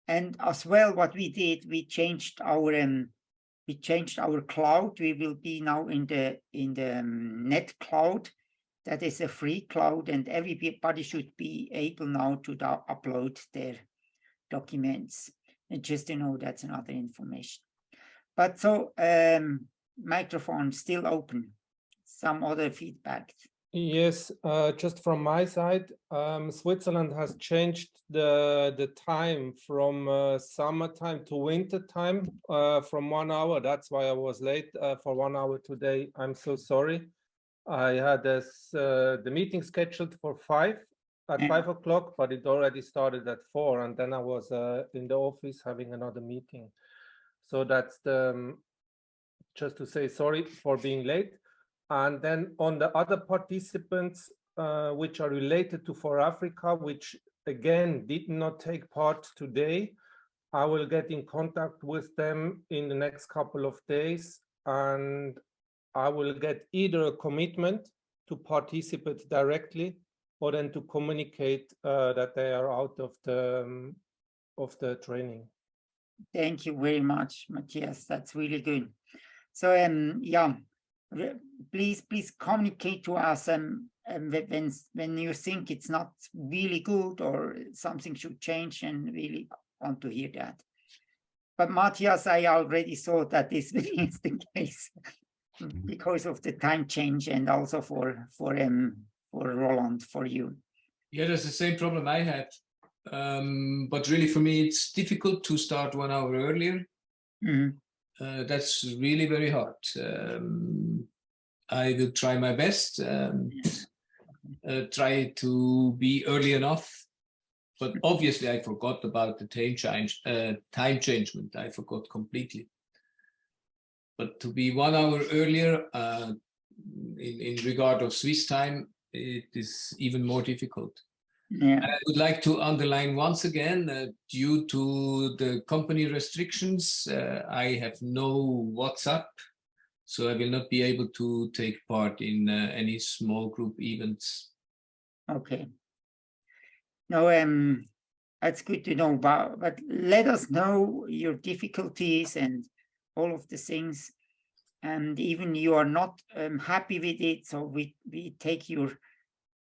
And as well, what we did, we changed our cloud. We will be now in the net cloud. That is a free cloud, and everybody should be able now to upload their documents. And just to know, that's another information. But so microphone still open. Some other feedback. Yes, just from my side, Switzerland has changed the time from summertime to winter time from 1 hour. That's why I was late for 1 hour today. I'm so sorry. I had the meeting scheduled for 5 o'clock, but it already started at 4, and then I was in the office having another meeting. So that's just to say sorry for being late. And then on the other participants, which are related to For Africa, which again did not take part today, I will get in contact with them in the next couple of days, and I will get either a commitment to participate directly, or then to communicate that they are out of the training. Thank you very much, Matthias. That's really good. So yeah, please communicate to us when you think it's not really good or something should change, and really want to hear that. But Matthias, I already saw that this is the case because of the time change, and also for Roland, for you. Yeah, that's the same problem I had. But really for me, it's difficult to start 1 hour earlier. That's really very hard. I will try my best, try to be early enough, but obviously I forgot about the time changement. I forgot completely. But to be 1 hour earlier in regard of Swiss time, it is even more difficult. Yeah. I would like to underline once again, due to the company restrictions, I have no WhatsApp, so I will not be able to take part in any small group events. Okay. No, that's good to know, but let us know your difficulties and all of the things. And even you are not happy with it, so we take your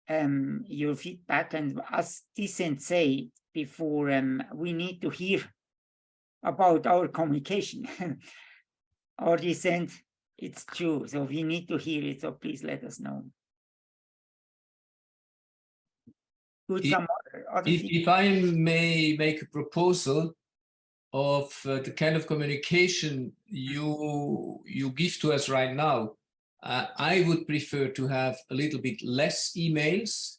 feedback. And as Decent said before, we need to hear about our communication. Or Decent, it's true. So we need to hear it. So please let us know. Good, some other If I may make a proposal of the kind of communication you give to us right now, I would prefer to have a little bit less emails,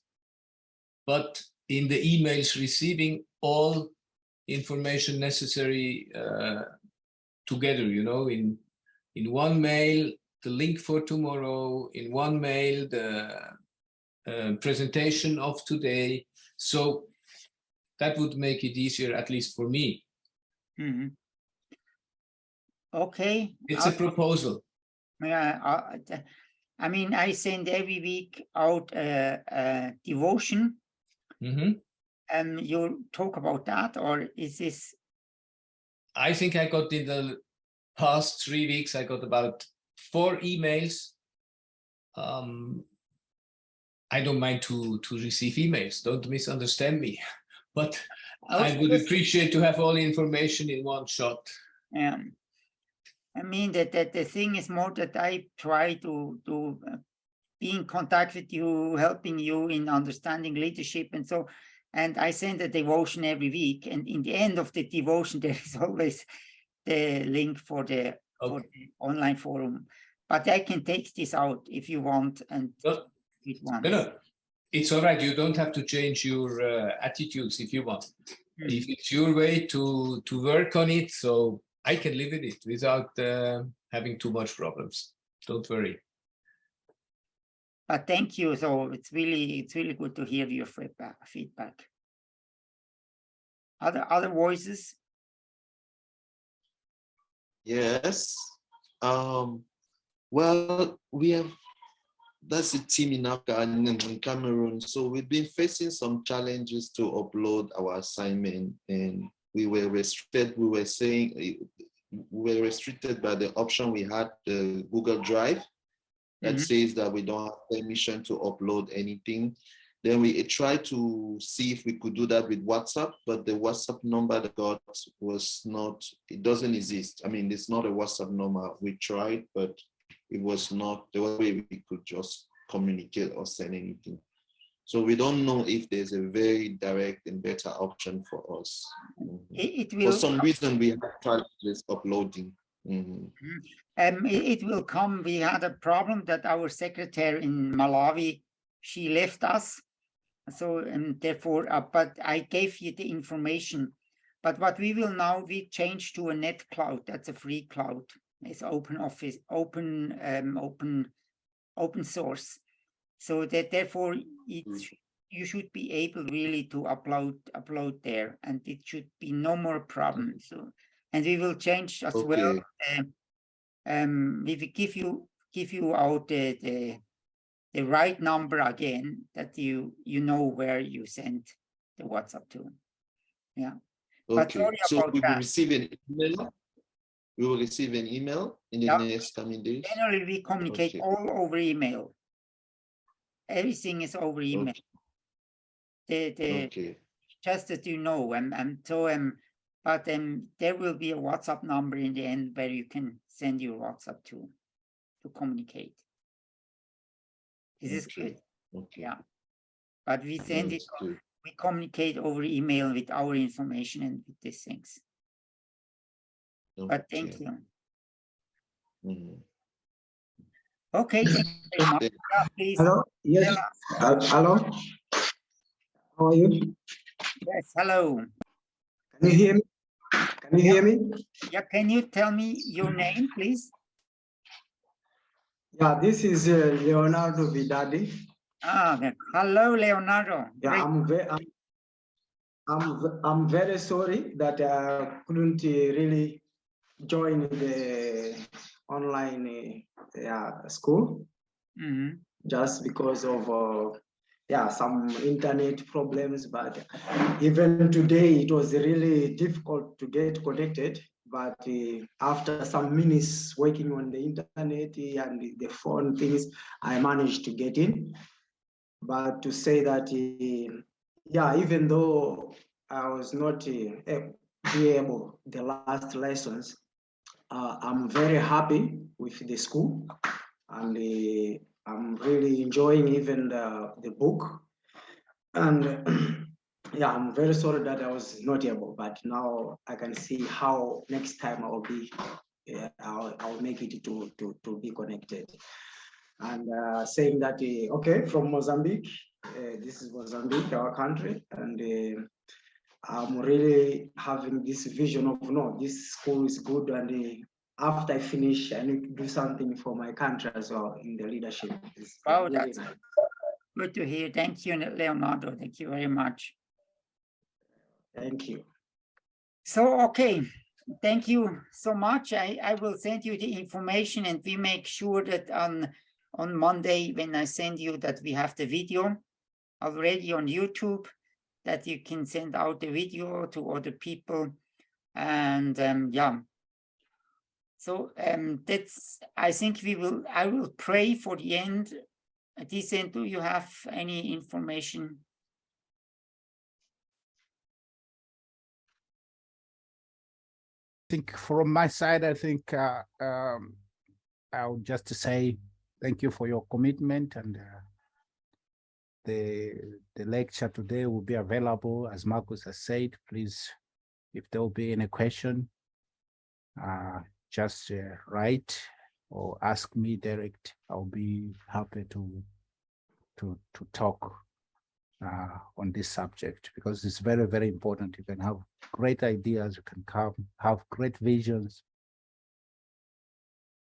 but in the emails receiving all information necessary together, you know, in one mail, the link for tomorrow, in one mail, the presentation of today. So that would make it easier, at least for me. Mm-hmm. Okay. It's a proposal. Yeah, I mean, I send every week out a devotion. Mm-hmm. And you talk about that, or is this? I think I got in the past 3 weeks, I got about 4 emails. I don't mind to receive emails, don't misunderstand me, but I would appreciate to have all the information in one shot. I mean that the thing is more that I try to be in contact with you, helping you in understanding leadership, and so. And I send a devotion every week, and in the end of the devotion, there is always the link for the online forum. But I can take this out if you want, and it once. No, it's all right. You don't have to change your attitudes if you want. If it's your way to work on it, so I can live with it without having too much problems. Don't worry. But thank you. So it's really good to hear your feedback. Other voices? Yes. Well, we have, that's a team in Africa and in Cameroon. So we've been facing some challenges to upload our assignment, and we were restricted. We were saying we were restricted by the option we had, the Google Drive, that says that we don't have permission to upload anything. Then we tried to see if we could do that with WhatsApp, but the WhatsApp number that got was not, it doesn't exist. I mean, it's not a WhatsApp number. We tried, but it was not the way we could just communicate or send anything. So we don't know if there's a very direct and better option for us. It will, for some reason, we have tried this uploading. It will come. We had a problem that our secretary in Malawi, she left us. So, and therefore, but I gave you the information. But what we will now, we change to a net cloud. That's a free cloud. It's open office, open source. So that therefore, you should be able really to upload there, and it should be no more problem. So, and we will change as well. We will give you out the right number again, that you know where you sent the WhatsApp to. Yeah. Okay. So we will receive an email. We will receive an email in the next coming days. Generally, we communicate all over email. Everything is over email. Just that you know, but there will be a WhatsApp number in the end where you can send your WhatsApp to communicate. This is good. Yeah. But we send it, we communicate over email with our information and with these things. But thank you. Okay, thank you very much. Please. Hello? Yes. Hello? How are you? Yes, hello. Can you hear me? Can you hear me? Yeah, can you tell me your name, please? Yeah, this is Leonardo Vidadi. Hello, Leonardo. Yeah, I'm very sorry that I couldn't really join the online school, just because of yeah, some internet problems, but even today it was really difficult to get connected. But after some minutes working on the internet and the phone things, I managed to get in. But to say that, yeah, even though I was not able the last lessons, I'm very happy with the school, and I'm really enjoying even the book. And yeah, I'm very sorry that I was not able, but now I can see how next time I'll be, I'll make it to be connected. And saying that, okay, from Mozambique, this is Mozambique, our country, and I'm really having this vision of, no, this school is good, and after I finish, I need to do something for my country as well in the leadership. It's Wow, really that's nice. good to hear. Thank you, Leonardo. Thank you very much. Thank you. So, okay, thank you so much. I will send you the information, and we make sure that on Monday, when I send you, that we have the video already on YouTube, that you can send out the video to other people. And yeah, so that's, I think I will pray for the end. At this end, do you have any information? I think from my side, I think I'll just say thank you for your commitment, and the lecture today will be available, as Marcus has said. Please, if there will be any question, just write or ask me direct. I'll be happy to talk on this subject, because it's very, very important. You can have great ideas, you can have great visions,